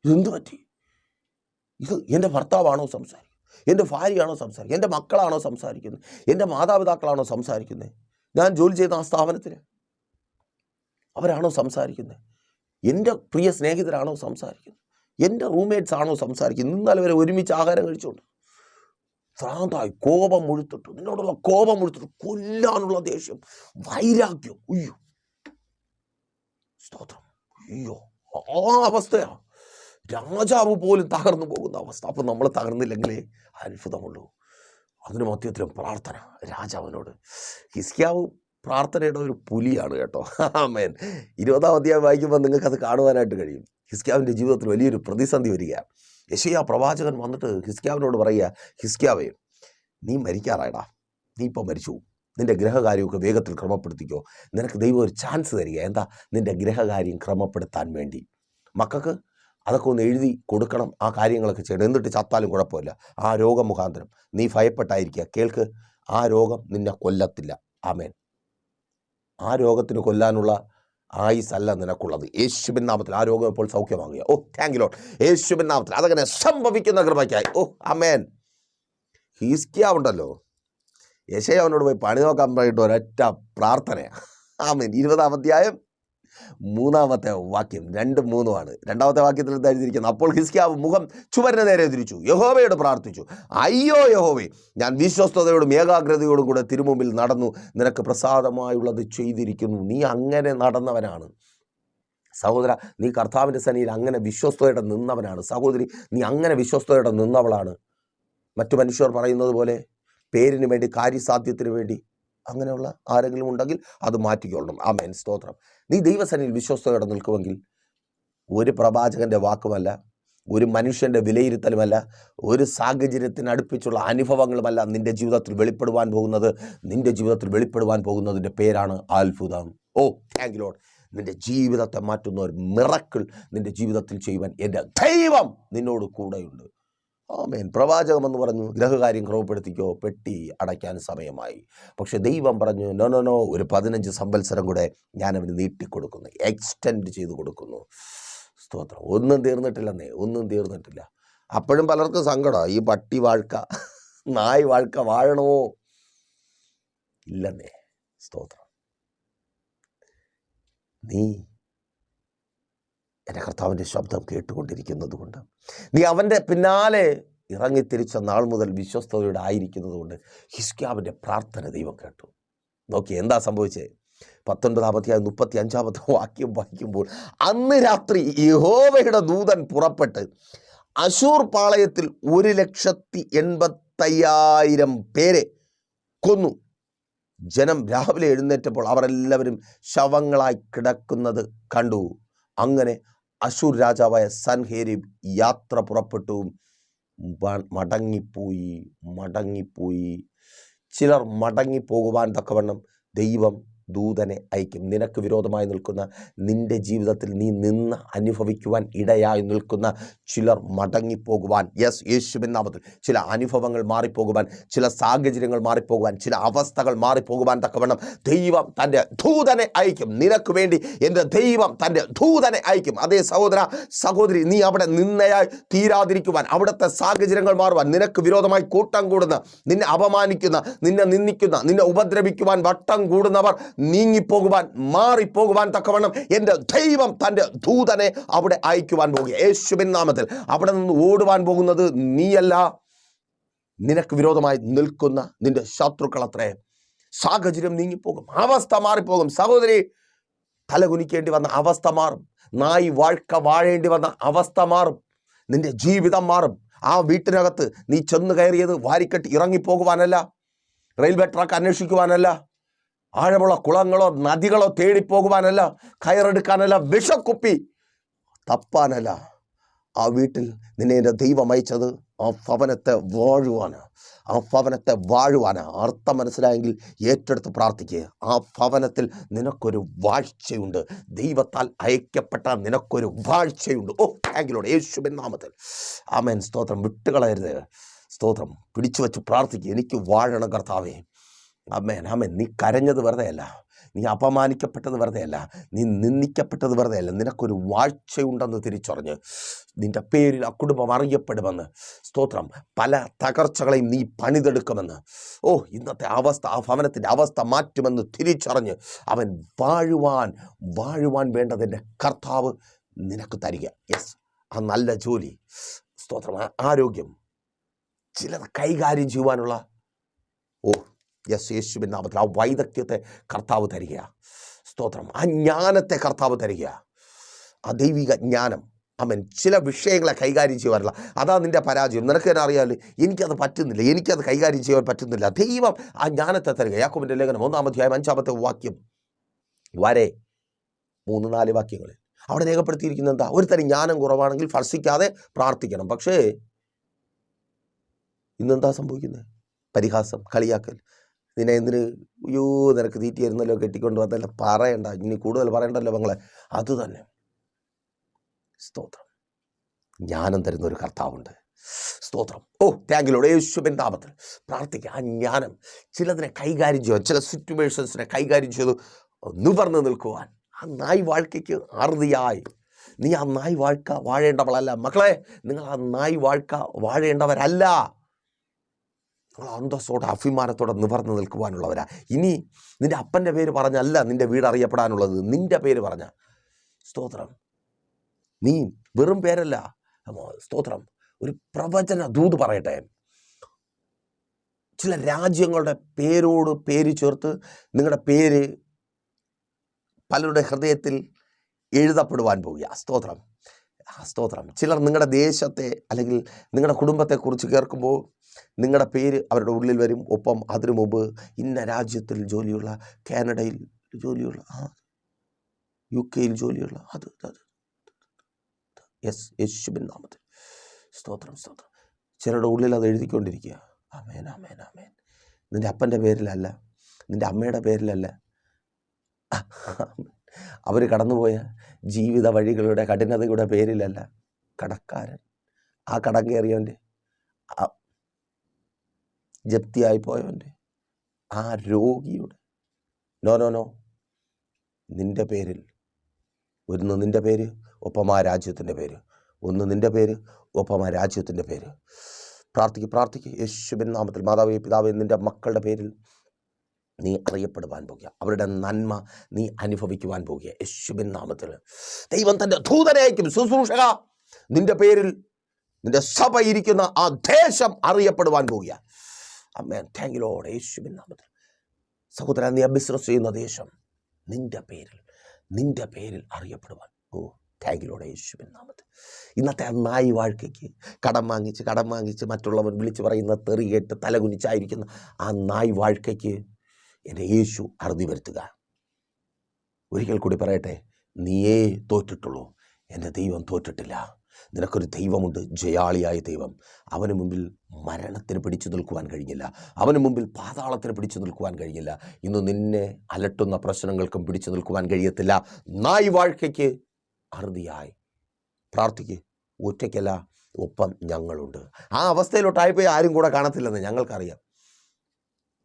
ഇതെന്ത് പറ്റി? ഇത് എൻ്റെ ഭർത്താവാണോ സംസാരിക്കുന്നത്? എൻ്റെ ഭാര്യയാണോ സംസാരിക്കുന്നത്? എൻ്റെ മക്കളാണോ സംസാരിക്കുന്നത്? എൻ്റെ മാതാപിതാക്കളാണോ സംസാരിക്കുന്നത്? ഞാൻ ജോലി ചെയ്ത ആ സ്ഥാപനത്തിൽ അവരാണോ സംസാരിക്കുന്നത്? എൻ്റെ പ്രിയ സ്നേഹിതരാണോ സംസാരിക്കുന്നത്? എൻ്റെ റൂംമേറ്റ്സ് ആണോ സംസാരിക്കുന്നത്? ഇന്നലെ വരെ ഒരുമിച്ച് ആഹാരം കഴിച്ചുകൊണ്ട് ഭ്രാന്തായി, കോപം മുഴുത്തിട്ടു, നിന്നോടുള്ള കോപം മുഴുത്തിട്ടു, കൊല്ലാനുള്ള ദേഷ്യം, വൈരാഗ്യം. അയ്യോ സ്തോത്രം. അയ്യോ, ആ അവസ്ഥയാണ്. രാജാവ് പോലും തകർന്നു പോകുന്ന അവസ്ഥ. അപ്പം നമ്മൾ തകർന്നില്ലെങ്കിലേ അത്ഭുതമുള്ളൂ. അതിന് മധ്യത്തിലും പ്രാർത്ഥന രാജാവിനോട്. ഹിസ്കിയാവ് പ്രാർത്ഥനയുടെ ഒരു പുലിയാണ് കേട്ടോ. ആമേൻ. 20-ാം അധ്യായം വായിക്കുമ്പോൾ നിങ്ങൾക്കത് കാണുവാനായിട്ട് കഴിയും. ഹിസ്കിയാവിൻ്റെ ജീവിതത്തിൽ വലിയൊരു പ്രതിസന്ധി വരികയാണ്. യെശയ്യാ പ്രവാചകൻ വന്നിട്ട് ഹിസ്കിയാവിനോട് പറയുക, ഹിസ്കിയാവേ, നീ മരിക്കാറായടാ, നീ ഇപ്പോൾ മരിച്ചു, നിൻ്റെ ഗ്രഹകാര്യമൊക്കെ വേഗത്തിൽ ക്രമപ്പെടുത്തിക്കോ. നിനക്ക് ദൈവം ഒരു ചാൻസ് തരിക. എന്താ? നിൻ്റെ ഗ്രഹകാര്യം ക്രമപ്പെടുത്താൻ വേണ്ടി. മക്കൾക്ക് അതൊക്കെ ഒന്ന് എഴുതി കൊടുക്കണം, ആ കാര്യങ്ങളൊക്കെ ചെയ്യണം. എന്നിട്ട് ചത്താലും കുഴപ്പമില്ല. ആ രോഗം മുഖാന്തരം നീ ഭയപ്പെട്ടായിരിക്കുക. കേൾക്ക്, ആ രോഗം നിന്നെ കൊല്ലത്തില്ല. ആമേൻ. ആ രോഗത്തിന് കൊല്ലാനുള്ള ആയുസല്ല നിനക്കുള്ളത്. യേശുവിൻ നാമത്തിൽ ആ രോഗം ഇപ്പോൾ സൗഖ്യമാകുക. ഓ താങ്ക് യു ലോർഡ്. യേശുവിൻ നാമത്തിൽ അതങ്ങനെ സംഭവിക്കുന്ന കൃപയ്ക്കായി. ഓ ആമേൻ. ഹിസ്കിയാവുണ്ടല്ലോ, യെശയ്യാവിനോട് പോയി പണി നോക്കാൻ പറഞ്ഞിട്ട് ഒരൊറ്റ പ്രാർത്ഥനയാണ്. ആമേൻ. 20-ാം അധ്യായം 3-ാമത്തെ വാക്യം, 2-3 2-ാമത്തെ വാക്യത്തിൽ എന്താ എഴുതിയിരിക്കുന്നത്? അപ്പോൾ ഹിസ്കിയാവ് മുഖം ചുവരിന് നേരെ തിരിച്ചു, യഹോവയോട് പ്രാർത്ഥിച്ചു. അയ്യോ യഹോവേ, ഞാൻ വിശ്വസ്തയോടും ഏകാഗ്രതയോടും കൂടെ തിരുമുമ്പിൽ നടന്നു, നിനക്ക് പ്രസാദമായുള്ളത് ചെയ്തിരിക്കുന്നു. നീ അങ്ങനെ നടന്നവനാണ് സഹോദര. നീ കർത്താവിൻ്റെ സന്നിധിയിൽ അങ്ങനെ വിശ്വസ്തയോടെ നിന്നവനാണ്. സഹോദരി, നീ അങ്ങനെ വിശ്വസ്തയോടെ നിന്നവളാണ്. മറ്റു മനുഷ്യർ പറയുന്നത് പോലെ പേരിന് വേണ്ടി, കാര്യസാധ്യത്തിന് വേണ്ടി അങ്ങനെയുള്ള ആരെങ്കിലും ഉണ്ടെങ്കിൽ അത് മാറ്റിക്കൊള്ളണം. ആമേൻ. സ്തോത്രം. നീ ദൈവസന്നിധിയിൽ വിശ്വസ്തയോടെ നിൽക്കുമെങ്കിൽ ഒരു പ്രവാചകൻ്റെ വാക്കുമല്ല, ഒരു മനുഷ്യൻ്റെ വിലയിരുത്തലുമല്ല, ഒരു സാഹചര്യത്തിന് അടുപ്പിച്ചുള്ള അനുഭവങ്ങളുമല്ല നിൻ്റെ ജീവിതത്തിൽ വെളിപ്പെടുവാൻ പോകുന്നത്. നിൻ്റെ ജീവിതത്തിൽ വെളിപ്പെടുവാൻ പോകുന്നതിൻ്റെ പേരാണ് അത്ഭുതം. ഓ താങ്ക് യു ലോർഡ്. നിൻ്റെ ജീവിതത്തെ മാറ്റുന്ന ഒരു മിറക്കിൾ നിൻ്റെ ജീവിതത്തിൽ ചെയ്യുവാൻ എൻ്റെ ദൈവം നിന്നോട് കൂടെയുണ്ട്. ആമേൻ. പ്രവാചകമെന്ന് പറഞ്ഞു, ഗ്രഹകാര്യം ക്രമപ്പെടുത്തിക്കോ, പെട്ടി അടയ്ക്കാൻ സമയമായി. പക്ഷെ ദൈവം പറഞ്ഞു, നോ, ഒരു 15 സംവത്സരം കൂടെ ഞാൻ അവന് നീട്ടിക്കൊടുക്കുന്നു, എക്സ്റ്റെൻഡ് ചെയ്ത് കൊടുക്കുന്നു. സ്തോത്രം. ഒന്നും തീർന്നിട്ടില്ലെന്നേ, ഒന്നും തീർന്നിട്ടില്ല. അപ്പോഴും പലർക്കും സങ്കടമാണ്, ഈ പട്ടി വാഴ്ക്ക, നായ് വാഴ്ക്ക വാഴണമോ? ഇല്ലെന്നേ. സ്തോത്രം. നീ എൻ്റെ കർത്താവിൻ്റെ ശബ്ദം കേട്ടുകൊണ്ടിരിക്കുന്നത് കൊണ്ട്, നീ അവൻ്റെ പിന്നാലെ ഇറങ്ങിത്തിരിച്ച നാൾ മുതൽ വിശ്വസ്തയോടെ ആയിരിക്കുന്നത് കൊണ്ട് ഹിസ്കിയാവിൻ്റെ പ്രാർത്ഥന ദൈവം കേട്ടു. നോക്കി എന്താ സംഭവിച്ചത്? 19-35 വാക്യം വായിക്കുമ്പോൾ, അന്ന് രാത്രി യഹോവയുടെ ദൂതൻ പുറപ്പെട്ട് അശൂർ പാളയത്തിൽ 1,85,000 പേരെ കൊന്നു. ജനം രാവിലെ എഴുന്നേറ്റപ്പോൾ അവർ എല്ലാവരും ശവങ്ങളായി കിടക്കുന്നത് കണ്ടു. അങ്ങനെ അശൂർ രാജാവായ സൻഹേരീബ് യാത്ര പുറപ്പെട്ടു മടങ്ങിപ്പോയി. ചിലർ മടങ്ങിപ്പോകുവാൻ തക്കവണ്ണം ദൈവം ദൂതനെ അയക്കും. നിനക്ക് വിരോധമായി നിൽക്കുന്ന, നിന്റെ ജീവിതത്തിൽ നീ നിന്ന് അനുഭവിക്കുവാൻ ഇടയായി നിൽക്കുന്ന ചിലർ മടങ്ങിപ്പോകുവാൻ, യേശുവിൻ നാമത്തിൽ ചില അനുഭവങ്ങൾ മാറിപ്പോകുവാൻ, ചില സാഹചര്യങ്ങൾ മാറിപ്പോകുവാൻ, ചില അവസ്ഥകൾ മാറിപ്പോകുവാൻ തക്കവണ്ണം ദൈവം തൻ്റെ ദൂതനെ അയക്കും. നിനക്ക് വേണ്ടി എൻ്റെ ദൈവം തൻ്റെ ദൂതനെ അയക്കും. അതേ സഹോദര സഹോദരി, നീ അവിടെ നിന്നയായി തീരാതിരിക്കുവാൻ, അവിടുത്തെ സാഹചര്യങ്ങൾ മാറുവാൻ, നിനക്ക് വിരോധമായി കൂട്ടം കൂടുന്ന, നിന്നെ അപമാനിക്കുന്ന, നിന്നെ നിന്ദിക്കുന്ന, നിന്നെ ഉപദ്രവിക്കുവാൻ വട്ടം കൂടുന്നവർ നീങ്ങിപ്പോകുവാൻ, മാറിപ്പോകുവാൻ തക്കവണ്ണം എൻ്റെ ദൈവം തൻ്റെ ദൂതനെ അവിടെ അയക്കുവാൻ പോകുക. യേശുവിൻ നാമത്തിൽ. അവിടെ നിന്ന് ഓടുവാൻ പോകുന്നത് നീയല്ല, നിനക്ക് വിരോധമായി നിൽക്കുന്ന നിന്റെ ശത്രുക്കളത്രേ. സാഹചര്യം നീങ്ങിപ്പോകും, അവസ്ഥ മാറിപ്പോകും. സഹോദരി, തലകുനിക്കേണ്ടി വന്ന അവസ്ഥ മാറും. നായി വാഴേണ്ടി വന്ന അവസ്ഥ മാറും. നിന്റെ ജീവിതം മാറും. ആ വീട്ടിനകത്ത് നീ ചെന്ന് കയറിയത് വാരിക്കെട്ടി ഇറങ്ങിപ്പോകുവാനല്ല, റെയിൽവേ ട്രാക്ക് അന്വേഷിക്കുവാനല്ല, ആഴമുള്ള കുളങ്ങളോ നദികളോ തേടിപ്പോകുവാനല്ല, കയറെടുക്കാനല്ല, വിഷക്കുപ്പി തപ്പാനല്ല. ആ വീട്ടിൽ നിന്നെ എൻ്റെ ദൈവം അയച്ചത് ആ ഭവനത്തെ വാഴുവാനാണ്. അർത്ഥം മനസ്സിലായെങ്കിൽ ഏറ്റെടുത്ത് പ്രാർത്ഥിക്കുക. ആ ഭവനത്തിൽ നിനക്കൊരു വാഴ്ചയുണ്ട്. ദൈവത്താൽ അയക്കപ്പെട്ട നിനക്കൊരു വാഴ്ചയുണ്ട്. താങ്കിലോട് യേശുവിൻ നാമത്തിൽ. ആമേൻ. സ്തോത്രം. വിട്ടുകളയരുത്. സ്തോത്രം. പിടിച്ചു വെച്ച് പ്രാർത്ഥിക്കുക. എനിക്ക് വാഴണം കർത്താവേ. ആമേൻ. നീ കരഞ്ഞത് വെറുതെയല്ല, നീ അപമാനിക്കപ്പെട്ടത് വെറുതെയല്ല, നീ നിന്ദിക്കപ്പെട്ടത് വെറുതെയല്ല. നിനക്കൊരു വാഴ്ചയുണ്ടെന്ന് തിരിച്ചറിഞ്ഞ് നിൻ്റെ പേരിൽ ആ കുടുംബം അറിയപ്പെടുമെന്ന്. സ്തോത്രം. പല തകർച്ചകളെയും നീ പണിതെടുക്കുമെന്ന്. ഇന്നത്തെ അവസ്ഥ, ആ ഭവനത്തിൻ്റെ അവസ്ഥ മാറ്റുമെന്ന് തിരിച്ചറിഞ്ഞ് അവൻ വാഴുവാൻ വേണ്ടതിൻ്റെ കർത്താവ് നിനക്ക് തരിക. ആ നല്ല ജോലി, സ്തോത്രം, ആരോഗ്യം, ചിലത് കൈകാര്യം ചെയ്യുവാനുള്ള യേശുവിൻ നാമത്തിൽ ആ വൈദഗ്ധ്യത്തെ കർത്താവ് തരിക. സ്തോത്രം. ആ ജ്ഞാനത്തെ കർത്താവ് തരിക. ആ ദൈവിക ജ്ഞാനം. ചില വിഷയങ്ങളെ കൈകാര്യം ചെയ്യുവാനുള്ള, അതാ നിൻ്റെ പരാജയം. നിനക്ക് തന്നെ അറിയാമല്ലോ, എനിക്കത് പറ്റുന്നില്ല, എനിക്കത് കൈകാര്യം ചെയ്യാൻ പറ്റുന്നില്ല. ദൈവം ആ ജ്ഞാനത്തെ തരിക. യാക്കോബിൻ്റെ ലേഖനം 1-ാം 5 വരെ 3-4 വാക്യങ്ങളിൽ അവിടെ രേഖപ്പെടുത്തിയിരിക്കുന്നത് എന്താ? ഒരു തരം ജ്ഞാനം കുറവാണെങ്കിൽ ഭർഷിക്കാതെ പ്രാർത്ഥിക്കണം. പക്ഷേ ഇന്നെന്താ സംഭവിക്കുന്നത്? പരിഹാസം, കളിയാക്കൽ. നിന്നെ നിനക്ക് തീറ്റിയായിരുന്നല്ലോ, കെട്ടിക്കൊണ്ട് വന്നല്ലോ, പറയണ്ട, ഇനി കൂടുതൽ പറയണ്ടല്ലോ മങ്ങളെ. അത് തന്നെ. സ്തോത്രം. ജ്ഞാനം തരുന്ന ഒരു കർത്താവുണ്ട്. സ്തോത്രം. താങ്കിലോട് യേശുവിൻ നാമത്തിൽ പ്രാർത്ഥിക്കുക. ആ ജ്ഞാനം ചിലതിനെ കൈകാര്യം ചെയ്യുവാൻ, ചില സിറ്റുവേഷൻസിനെ കൈകാര്യം ചെയ്തു നിവർന്ന് നിൽക്കുവാൻ. ആ നായ് വാഴ്ക്കയ്ക്ക് അറുതിയായി നീ ആ നായ് വാഴേണ്ടവളല്ല മക്കളെ. നിങ്ങൾ ആ നായ് വാഴേണ്ടവരല്ല. നിങ്ങൾ അന്തസ്സോടെ അഭിമാനത്തോടെ നിവർന്ന് നിൽക്കുവാനുള്ളവരാ. ഇനി നിൻ്റെ അപ്പൻ്റെ പേര് പറഞ്ഞല്ല നിൻ്റെ വീട് അറിയപ്പെടാനുള്ളത്, നിൻ്റെ പേര് പറഞ്ഞ. സ്തോത്രം. നീ വെറും പേരല്ല. സ്തോത്രം. ഒരു പ്രവചന ദൂത് പറയട്ടെ. ചില രാജ്യങ്ങളുടെ പേരോട് പേര് ചേർത്ത് നിങ്ങളുടെ പേര് പലരുടെ ഹൃദയത്തിൽ എഴുതപ്പെടുവാൻ പോവുക. സ്തോത്രം. സ്തോത്രം. ചിലർ നിങ്ങളുടെ ദേശത്തെ അല്ലെങ്കിൽ നിങ്ങളുടെ കുടുംബത്തെക്കുറിച്ച് കേൾക്കുമ്പോൾ നിങ്ങളുടെ പേര് അവരുടെ ഉള്ളിൽ വരും. ഒപ്പം അതിനു മുമ്പ് ഇന്ന രാജ്യത്തിൽ ജോലിയുള്ള, കാനഡയിൽ ജോലിയുള്ള, UK ജോലിയുള്ള, അത് യേശുവിൻ നാമത്തിൽ. സ്തോത്രം. സ്തോത്രം. ചിലരുടെ ഉള്ളിൽ അത് എഴുതിക്കൊണ്ടിരിക്കുക. ആമേൻ, ആമേൻ, ആമേൻ. നിൻ്റെ അപ്പൻ്റെ പേരിലല്ല, നിൻ്റെ അമ്മയുടെ പേരിലല്ല, അവർ കടന്നുപോയ ജീവിത വഴികളുടെ കഠിനതയുടെ പേരിലല്ല. കടക്കാരൻ, ആ കടം കയറിയവൻ്റെ, ജപ്തിയായി പോയവൻ്റെ, ആ രോഗിയുടെ, നോ നിൻ്റെ പേരിൽ. ഒന്ന് നിൻ്റെ പേര്, ഒപ്പം ആ രാജ്യത്തിൻ്റെ പേര്. ഒന്ന് നിൻ്റെ പേര്, ഒപ്പം ആ രാജ്യത്തിൻ്റെ പേര്. പ്രാർത്ഥിക്കുക. യേശുവിൻ നാമത്തിൽ. മാതാവേ, പിതാവേ, നിൻ്റെ മക്കളുടെ പേരിൽ നീ അറിയപ്പെടുവാൻ പോകുക. അവരുടെ നന്മ നീ അനുഭവിക്കുവാൻ പോകുക. യേശുവിൻ നാമത്തിൽ ദൈവം തൻ്റെ ദൂതനെ അയക്കും. ശുശ്രൂഷക, നിന്റെ പേരിൽ നിന്റെ സഭ ഇരിക്കുന്ന ആ ദേശം അറിയപ്പെടുവാൻ പോകുക. ആമേൻ. Thank you Lord. യേശുവിൻ നാമത്തിൽ സഹോദരൻ, നീ ബിസിനസ് ചെയ്യുന്ന ദേശം നിന്റെ പേരിൽ അറിയപ്പെടുവാൻ. Thank you Lord. യേശുവിൻ നാമത്തിൽ ഇന്നത്തെ ആ നായി വാഴ്ക്കയ്ക്ക് കടം വാങ്ങിച്ച് മറ്റുള്ളവൻ വിളിച്ചു പറയുന്ന തെറി കേട്ട് തലകുനിച്ചായിരിക്കുന്ന ആ നായി വാഴ്ക്കയ്ക്ക് എൻ്റെ യേശു അറുതി വരുത്തുക. ഒരിക്കൽ കൂടി പറയട്ടെ, നീയേ തോറ്റിട്ടുള്ളൂ, എൻ്റെ ദൈവം തോറ്റിട്ടില്ല. നിനക്കൊരു ദൈവമുണ്ട്, ജയാളിയായ ദൈവം. അവന് മുമ്പിൽ മരണത്തിന് പിടിച്ചു നിൽക്കുവാൻ കഴിഞ്ഞില്ല, അവന് മുമ്പിൽ പാതാളത്തിന് പിടിച്ചു നിൽക്കുവാൻ കഴിഞ്ഞില്ല. ഇന്ന് നിന്നെ അലട്ടുന്ന പ്രശ്നങ്ങൾക്കും പിടിച്ചു നിൽക്കുവാൻ കഴിയത്തില്ല. നായി വാഴ്ക്കയ്ക്ക് അറുതിയായി പ്രാർത്ഥിക്ക്. ഒറ്റയ്ക്കല്ല, ഒപ്പം ഞങ്ങളുണ്ട്. ആ അവസ്ഥയിലോട്ടായിപ്പോയി ആരും കൂടെ കാണത്തില്ലെന്ന് ഞങ്ങൾക്കറിയാം.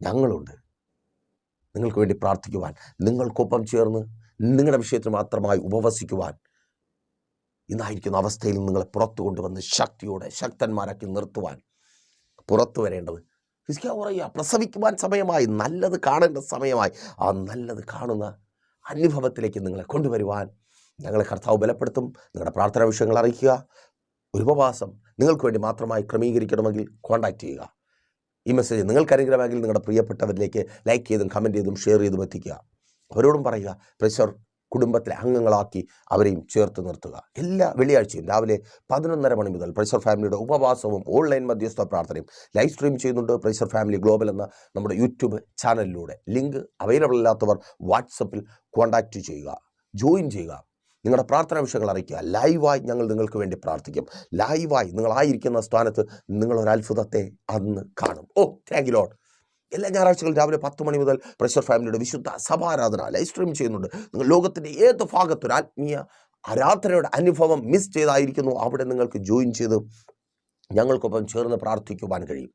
ഞങ്ങളുണ്ട് നിങ്ങൾക്ക് വേണ്ടി പ്രാർത്ഥിക്കുവാൻ, നിങ്ങൾക്കൊപ്പം ചേർന്ന് നിങ്ങളുടെ വിഷയത്തിൽ മാത്രമായി ഉപവസിക്കുവാൻ. ഇന്നായിരിക്കുന്ന അവസ്ഥയിൽ നിങ്ങളെ പുറത്തു കൊണ്ടുവന്ന് ശക്തിയോടെ ശക്തന്മാരാക്കി നിർത്തുവാൻ. പുറത്തു വരേണ്ടത് ഹിസ്കിയാ പറയുക, പ്രസവിക്കുവാൻ സമയമായി, നല്ലത് കാണേണ്ട സമയമായി. ആ നല്ലത് കാണുന്ന അനുഭവത്തിലേക്ക് നിങ്ങളെ കൊണ്ടുവരുവാൻ ഞങ്ങളെ കർത്താവ് ബലപ്പെടുത്തും. നിങ്ങളുടെ പ്രാർത്ഥനാ വിഷയങ്ങൾ അറിയിക്കുക. ഒരു ഉപവാസം നിങ്ങൾക്ക് വേണ്ടി മാത്രമായി ക്രമീകരിക്കണമെങ്കിൽ കോൺടാക്റ്റ് ചെയ്യുക. ഈ മെസ്സേജ് നിങ്ങൾക്ക് അനുഗ്രഹമെങ്കിൽ നിങ്ങളുടെ പ്രിയപ്പെട്ടവരിലേക്ക് ലൈക്ക് ചെയ്തും കമൻറ്റ് ചെയ്തും ഷെയർ ചെയ്തും എത്തിക്കുക. അവരോടും പറയുക, പ്രഷർ കുടുംബത്തിലെ അംഗങ്ങളാക്കി അവരെയും ചേർത്ത് നിർത്തുക. എല്ലാ വെള്ളിയാഴ്ചയും രാവിലെ 11:30 മണി മുതൽ പ്രഷർ ഫാമിലിയുടെ ഉപവാസവും ഓൺലൈൻ മധ്യസ്ഥ പ്രാർത്ഥനയും ലൈവ് സ്ട്രീം ചെയ്യുന്നുണ്ട്. പ്രഷർ ഫാമിലി ഗ്ലോബൽ എന്ന നമ്മുടെ യൂട്യൂബ് ചാനലിലൂടെ. ലിങ്ക് അവൈലബിൾ അല്ലാത്തവർ വാട്സപ്പിൽ കോൺടാക്റ്റ് ചെയ്യുക, ജോയിൻ ചെയ്യുക. നിങ്ങളുടെ പ്രാർത്ഥനാ വിഷയങ്ങൾ അറിയിക്കുക. ലൈവായി ഞങ്ങൾ നിങ്ങൾക്ക് വേണ്ടി പ്രാർത്ഥിക്കും. ലൈവായി നിങ്ങളായിരിക്കുന്ന സ്ഥാനത്ത് നിങ്ങളൊരത്ഭുതത്തെ അന്ന് കാണും. Thank you Lord. എല്ലാ ഞായറാഴ്ചകളും രാവിലെ 10 മണി മുതൽ പ്രഷർ ഫാമിലിയുടെ വിശുദ്ധ സഭാരാധന ലൈവ് സ്ട്രീം ചെയ്യുന്നുണ്ട്. നിങ്ങൾ ലോകത്തിൻ്റെ ഏത് ഭാഗത്തൊരു ആത്മീയ ആരാധനയുടെ അനുഭവം മിസ് ചെയ്തായിരിക്കുന്നു, അവിടെ നിങ്ങൾക്ക് ജോയിൻ ചെയ്ത് ഞങ്ങൾക്കൊപ്പം ചേർന്ന് പ്രാർത്ഥിക്കുവാൻ കഴിയും.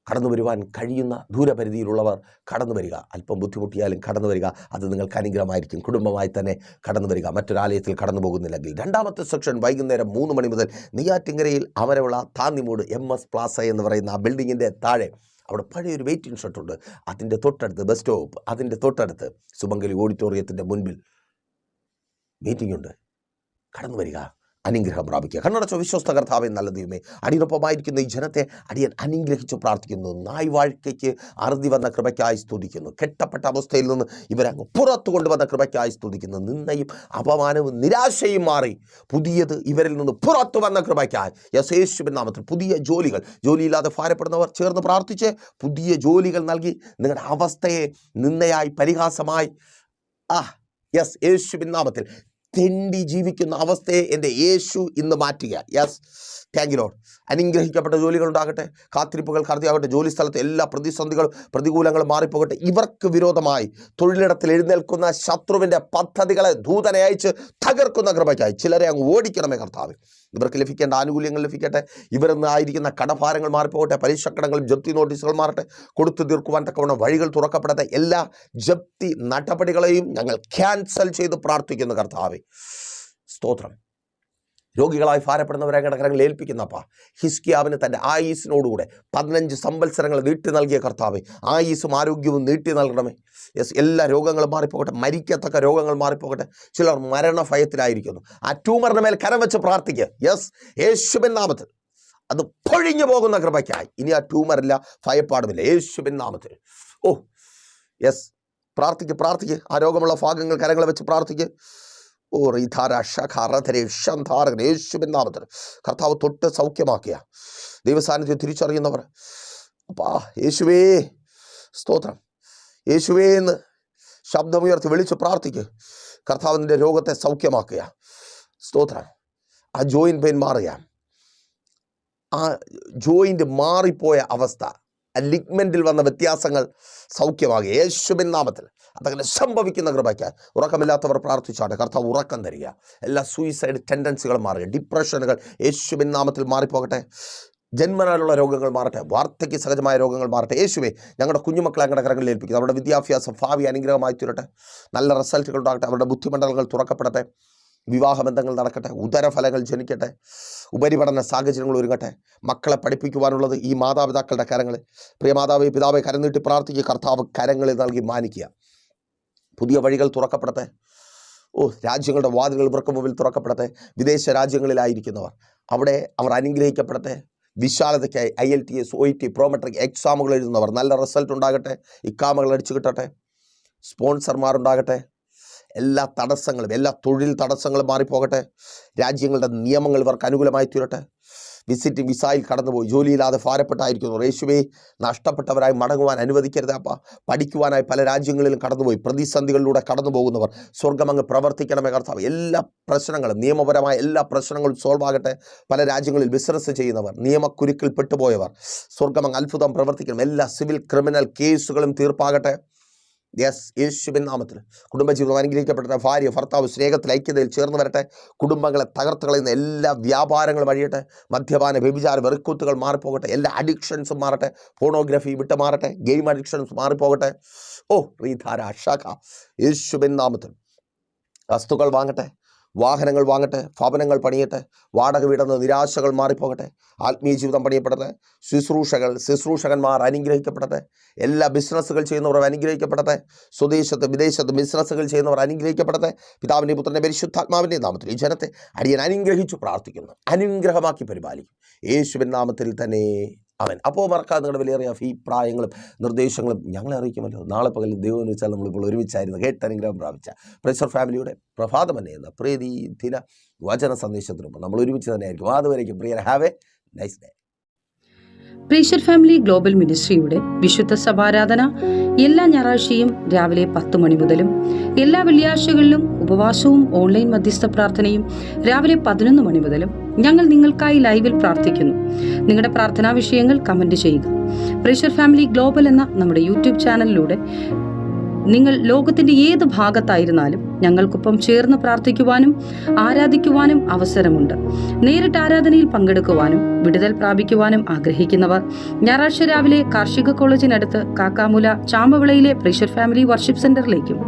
കടന്നു വരുവാൻ കഴിയുന്ന ദൂരപരിധിയിലുള്ളവർ കടന്നു വരിക. അല്പം ബുദ്ധിമുട്ടിയാലും കടന്നു വരിക. അത് നിങ്ങൾക്ക് അനുഗ്രഹമായിരിക്കും. കുടുംബമായി തന്നെ കടന്നു വരിക. മറ്റൊരാലയത്തിൽ കടന്നു പോകുന്നില്ലെങ്കിൽ. രണ്ടാമത്തെ സെക്ഷൻ വൈകുന്നേരം 3 മണി മുതൽ നെയ്യാറ്റിൻകരയിൽ അമരവിള താന്നിമൂട് MS പ്ലാസ എന്ന് പറയുന്ന ആ ബിൽഡിങ്ങിൻ്റെ താഴെ അവിടെ പഴയൊരു വെയിറ്റിംഗ് ഷെഡുണ്ട്. അതിൻ്റെ തൊട്ടടുത്ത് ബസ് സ്റ്റോപ്പ്, അതിൻ്റെ തൊട്ടടുത്ത് സുമംഗലി ഓഡിറ്റോറിയത്തിൻ്റെ മുൻപിൽ മീറ്റിംഗ് ഉണ്ട്. കടന്നു വരിക, അനുഗ്രഹം പ്രാപിക്കുക. കണ്ണടച്ചോ. വിശ്വസ്ത കർത്താവേ, നല്ല ദൈവമേ, അടിയൊപ്പമായിരിക്കുന്ന ഈ ജനത്തെ അടിയൻ അനുഗ്രഹിച്ചു പ്രാർത്ഥിക്കുന്നു. നായ് വാഴ്ക്കയ്ക്ക് അറുതി വന്ന കൃപയ്ക്കായി സ്തുതിക്കുന്നു. കെട്ടപ്പെട്ട അവസ്ഥയിൽ നിന്ന് ഇവരങ്ങ് പുറത്തു കൊണ്ടുവന്ന കൃപയ്ക്കായി സ്തുതിക്കുന്നു. നിന്ദയും അപമാനവും നിരാശയും മാറി പുതിയത് ഇവരിൽ നിന്ന് പുറത്തു വന്ന കൃപയ്ക്കായി യേശുവിൻ നാമത്തിൽ പുതിയ ജോലിയില്ലാതെ ഭാരപ്പെടുന്നവർ ചേർന്ന് പ്രാർത്ഥിച്ച് പുതിയ ജോലികൾ നൽകി നിങ്ങളുടെ അവസ്ഥയെ നിന്ദയായി പരിഹാസമായി യേശുവിൻ നാമത്തിൽ തെണ്ടി ജീവിക്കുന്ന അവസ്ഥയെ എൻ്റെ യേശു ഇന്ന് മാറ്റുക. Thank you Lord. അനുഗ്രഹിക്കപ്പെട്ട ജോലികൾ ഉണ്ടാകട്ടെ, കാത്തിരിപ്പുകൾ കരുതിയാകട്ടെ. ജോലി സ്ഥലത്ത് എല്ലാ പ്രതിസന്ധികളും പ്രതികൂലങ്ങളും മാറിപ്പോകട്ടെ. ഇവർക്ക് വിരോധമായി തൊഴിലിടത്തിൽ എഴുന്നേൽക്കുന്ന ശത്രുവിൻ്റെ പദ്ധതികളെ ദൂതനെ അയച്ച് തകർക്കുന്ന കൃപയ്ക്കായി ചിലരെ അങ്ങ് ഓടിക്കണമേ കർത്താവ്. ഇവർക്ക് ലഭിക്കേണ്ട ആനുകൂല്യങ്ങൾ ലഭിക്കട്ടെ. ഇവരെന്ന് ആയിരിക്കുന്ന കടഭാരങ്ങൾ മാറിപ്പോകട്ടെ. പലിശക്കടങ്ങളും ജപ്തി നോട്ടീസുകൾ മാറട്ടെ. കൊടുത്തു തീർക്കുവാൻ തക്കവണ്ണം വഴികൾ തുറക്കപ്പെടട്ടെ. എല്ലാ ജപ്തി നടപടികളെയും ഞങ്ങൾ ക്യാൻസൽ ചെയ്ത് പ്രാർത്ഥിക്കുന്നു കർത്താവേ. സ്തോത്രം. രോഗികളായി ഭാരപ്പെടുന്നവരെ കരങ്ങളിൽ ഏൽപ്പിക്കുന്നപ്പാ. ഹിസ്കിയാവിന് തൻ്റെ ആയുസിനോടുകൂടെ 15 സംവത്സരങ്ങൾ നീട്ടി നൽകിയ കർത്താവേ, ആയുസും ആരോഗ്യവും നീട്ടി നൽകണമേ. എല്ലാ രോഗങ്ങളും മാറിപ്പോകട്ടെ. മരിക്കത്തക്ക രോഗങ്ങൾ മാറിപ്പോകട്ടെ. ചിലർ മരണഭയത്തിലായിരിക്കുന്നു. ആ ട്യൂമറിന് മേൽ കരം വെച്ച് പ്രാർത്ഥിക്കുക. യേശുവിൻ നാമത്തിൽ അത് പൊഴിഞ്ഞു പോകുന്ന കൃപയ്ക്കായി ഇനി ആ ട്യൂമറില്ല, ഭയപ്പാടുമില്ല. യേശുവിൻ നാമത്തിൽ പ്രാർത്ഥിക്ക്. ആ രോഗമുള്ള ഭാഗങ്ങൾ കരങ്ങളെ വെച്ച് പ്രാർത്ഥിക്ക്. യേശുവിൻ നാമത്തിൽ കർത്താവ് തൊട്ട് സൗഖ്യമാക്കിയ ദൈവസാന്നിധ്യം തിരിച്ചറിയുന്നവർ അപ്പാ, യേശുവേ സ്തോത്രം, യേശുവേ എന്ന് ശബ്ദമുയർത്തി വിളിച്ച് പ്രാർത്ഥിക്കുക. കർത്താവിൻ്റെ രോഗത്തെ സൗഖ്യമാക്കുക. സ്തോത്രം. ആ ജോയിൻറ്റ് പെയിൻ മാറുക. ആ ജോയിൻ്റ് മാറിപ്പോയ അവസ്ഥ, ലിഗ്മെൻറ്റിൽ വന്ന വ്യത്യാസങ്ങൾ സൗഖ്യമാകുക യേശുവിൻ നാമത്തിൽ. അതങ്ങനെ സംഭവിക്കുന്ന കൃപയ്ക്കായി ഉറക്കമില്ലാത്തവർ പ്രാർത്ഥിച്ചാട്ടെ. കർത്താവ് ഉറക്കം തരിക. എല്ലാ സൂയിസൈഡ് ടെൻഡൻസികളും മാറുക. ഡിപ്രഷനുകൾ യേശുവിൻ നാമത്തിൽ മാറിപ്പോകട്ടെ. ജന്മനാലുള്ള രോഗങ്ങൾ മാറട്ടെ. വാർദ്ധക്യ സഹജമായ രോഗങ്ങൾ മാറട്ടെ. യേശുവേ, ഞങ്ങളുടെ കുഞ്ഞുമക്കളെ ഞങ്ങളുടെ കരങ്ങളിൽ ഏൽപ്പിക്കുന്നു. അവരുടെ വിദ്യാഭ്യാസം ഭാവി അനുഗ്രഹമായി തീരട്ടെ. നല്ല റിസൾട്ടുകൾ ഉണ്ടാകട്ടെ. അവരുടെ ബുദ്ധിമണ്ഡലങ്ങൾ തുറക്കപ്പെടട്ടെ. വിവാഹബന്ധങ്ങൾ നടക്കട്ടെ, ഉദരഫലങ്ങൾ ജനിക്കട്ടെ, ഉപരിപഠന സാഹചര്യങ്ങൾ ഒരുങ്ങട്ടെ. മക്കളെ പഠിപ്പിക്കുവാനുള്ളത് ഈ മാതാപിതാക്കളുടെ കരങ്ങളിൽ. പ്രിയ മാതാവേ, പിതാവെ, കരം നീട്ടി പ്രാർത്ഥിക്കുക. കർത്താവ് കരങ്ങളിൽ നൽകി മാനിക്കുക. പുതിയ വഴികൾ തുറക്കപ്പെടട്ടെ. രാജ്യങ്ങളുടെ വാതിലുകൾ ഇവർക്ക് മുമ്പിൽ തുറക്കപ്പെടട്ടെ. വിദേശ രാജ്യങ്ങളിലായിരിക്കുന്നവർ അവിടെ അവർ അനുഗ്രഹിക്കപ്പെടട്ടെ. വിശാലതയ്ക്കായി IELTS, OET, പ്രോമെട്രിക് എക്സാമുകൾ എഴുതുന്നവർ നല്ല റിസൾട്ട് ഉണ്ടാകട്ടെ. ഇക്കാമകൾ അടിച്ചു കിട്ടട്ടെ. സ്പോൺസർമാരുണ്ടാകട്ടെ. എല്ലാ തടസ്സങ്ങളും, എല്ലാ തൊഴിൽ തടസ്സങ്ങളും മാറിപ്പോകട്ടെ. രാജ്യങ്ങളുടെ നിയമങ്ങൾ ഇവർക്ക് അനുകൂലമായി തീരട്ടെ. വിസിറ്റിംഗ് വിസയിൽ കടന്നുപോയി ജോലിയില്ലാതെ ഭാരപ്പെട്ടായിരിക്കുന്നു. യേശുവേ, നഷ്ടപ്പെട്ടവരായി മടങ്ങുവാൻ അനുവദിക്കരുത് അപ്പ. പഠിക്കുവാനായി പല രാജ്യങ്ങളിലും കടന്നുപോയി പ്രതിസന്ധികളിലൂടെ കടന്നു പോകുന്നവർ സ്വർഗമങ്ങ് പ്രവർത്തിക്കണമേ കർത്താവ്. എല്ലാ പ്രശ്നങ്ങളും, നിയമപരമായ എല്ലാ പ്രശ്നങ്ങളും സോൾവ് ആകട്ടെ. പല രാജ്യങ്ങളിൽ ബിസിനസ് ചെയ്യുന്നവർ, നിയമക്കുരുക്കിൽ പെട്ടുപോയവർ, സ്വർഗമങ്ങ് അത്ഭുതം പ്രവർത്തിക്കണം. എല്ലാ സിവിൽ ക്രിമിനൽ കേസുകളും തീർപ്പാകട്ടെ. യേശുവിൻ നാമത്തിൽ കുടുംബജീവിതം അനുഗ്രഹിക്കപ്പെട്ട ഭാര്യ ഭർത്താവ് സ്നേഹത്തിൽ ഐക്യതയിൽ ചേർന്ന് വരട്ടെ. കുടുംബങ്ങളെ തകർത്ത് കളയുന്ന എല്ലാ വ്യാപാരങ്ങളും അഴിയട്ടെ. മദ്യപാന, വ്യഭിചാര, വെറുക്കൂത്തുകൾ മാറിപ്പോകട്ടെ. എല്ലാ അഡിക്ഷൻസും മാറട്ടെ. ഫോണോഗ്രഫി വിട്ട് മാറട്ടെ. ഗെയിം അഡിക്ഷൻസ് മാറിപ്പോകട്ടെ. റീധാര ഷാഖ യേശുവിൻ നാമത്തിൽ വസ്തുക്കൾ വാങ്ങട്ടെ, വാഹനങ്ങൾ വാങ്ങട്ടെ, ഭവനങ്ങൾ പണിയട്ടെ. വാടക വീടുന്ന നിരാശകൾ മാറിപ്പോകട്ടെ. ആത്മീയ ജീവിതം പണിയപ്പെടട്ടെ. ശുശ്രൂഷകന്മാർ അനുഗ്രഹിക്കപ്പെടട്ടെ. എല്ലാ ബിസിനസ്സുകൾ ചെയ്യുന്നവർ അനുഗ്രഹിക്കപ്പെടട്ടെ. സ്വദേശത്ത് വിദേശത്ത് ബിസിനസ്സുകൾ ചെയ്യുന്നവർ അനുഗ്രഹിക്കപ്പെടട്ടെ. പിതാവിൻ്റെ പുത്രൻ്റെ പരിശുദ്ധാത്മാവിൻ്റെ നാമത്തിൽ ഈ ജനത്തെ അടിയൻ അനുഗ്രഹിച്ചു പ്രാർത്ഥിക്കുന്നു. അനുഗ്രഹമാക്കി പരിപാലിക്കും യേശുവിൻ നാമത്തിൽ തന്നെ. അവൻ അപ്പോൾ മറക്കാതെ നിങ്ങളുടെ വിലയേറിയ അഭിപ്രായങ്ങളും നിർദ്ദേശങ്ങളും ഞങ്ങളെ അറിയിക്കുമല്ലോ. നാളെ പകൽ ദൈവം എന്ന് വെച്ചാൽ നമ്മളിപ്പോൾ ഒരുമിച്ചായിരുന്നു അനുഗ്രഹം പ്രാപിച്ച പ്രഷർ ഫാമിലിയുടെ പ്രഭാതം തന്നെ എന്ന പ്രീതി ദിന വചന സന്ദേശത്തിനൊപ്പം നമ്മൾ ഒരുമിച്ച് തന്നെ ആയിരിക്കും. അതുവരേക്കും പ്രിയർ, ഹാവ് എ നൈസ് ഡേ. പ്രേഷർ ഫാമിലി ഗ്ലോബൽ മിനിസ്ട്രിയുടെ വിശുദ്ധ സഭാരാധന എല്ലാ ഞായറാഴ്ചയും രാവിലെ 10 മണി മുതലും എല്ലാ വെള്ളിയാഴ്ചകളിലും ഉപവാസവും ഓൺലൈൻ മധ്യസ്ഥ പ്രാർത്ഥനയും രാവിലെ 11 മണി മുതലും ഞങ്ങൾ നിങ്ങൾക്കായി ലൈവിൽ പ്രാർത്ഥിക്കുന്നു. നിങ്ങളുടെ പ്രാർത്ഥനാ വിഷയങ്ങൾ കമന്റ് ചെയ്യുക. പ്രേഷർ ഫാമിലി ഗ്ലോബൽ എന്ന നമ്മുടെ യൂട്യൂബ് ചാനലിലൂടെ നിങ്ങൾ ലോകത്തിന്റെ ഏത് ഭാഗത്തായിരുന്നാലും ഞങ്ങൾക്കൊപ്പം ചേർന്ന് പ്രാർത്ഥിക്കുവാനും ആരാധിക്കുവാനും അവസരമുണ്ട്. നേരിട്ട് ആരാധനയിൽ പങ്കെടുക്കുവാനും വിടുതൽ പ്രാപിക്കുവാനും ആഗ്രഹിക്കുന്നവർ ഞായറാഴ്ച രാവിലെ കാർഷിക കോളേജിനടുത്ത് കാക്കാമുല ചാമ്പവിളയിലെ പ്രേഷർ ഫാമിലി വർഷിപ്പ് സെന്ററിലേക്കും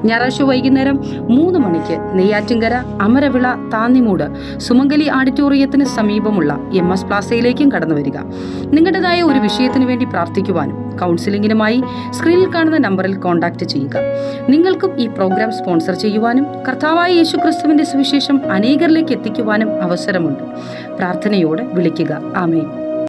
ഞായറാഴ്ച വൈകുന്നേരം 3 മണിക്ക് നെയ്യാറ്റിൻകര അമരവിള താന്നിമൂട് സുമംഗലി ഓഡിറ്റോറിയത്തിന് സമീപമുള്ള MS പ്ലാസയിലേക്കും കടന്നു വരിക. നിങ്ങളുടേതായ ഒരു വിഷയത്തിനു വേണ്ടി പ്രാർത്ഥിക്കുവാനും കൗൺസിലിംഗിനുമായി സ്ക്രീനിൽ കാണുന്ന നമ്പറിൽ കോൺടാക്ട് ചെയ്യുക. നിങ്ങൾക്കും ഈ പ്രോഗ്രാം സ്പോൺസർ ചെയ്യുവാനും കർത്താവായ യേശുക്രിസ്തുവിന്റെ സുവിശേഷം അനേകരിലേക്ക് എത്തിക്കുവാനും അവസരമുണ്ട്. പ്രാർത്ഥനയോടെ വിളിക്കുക. ആമേൻ.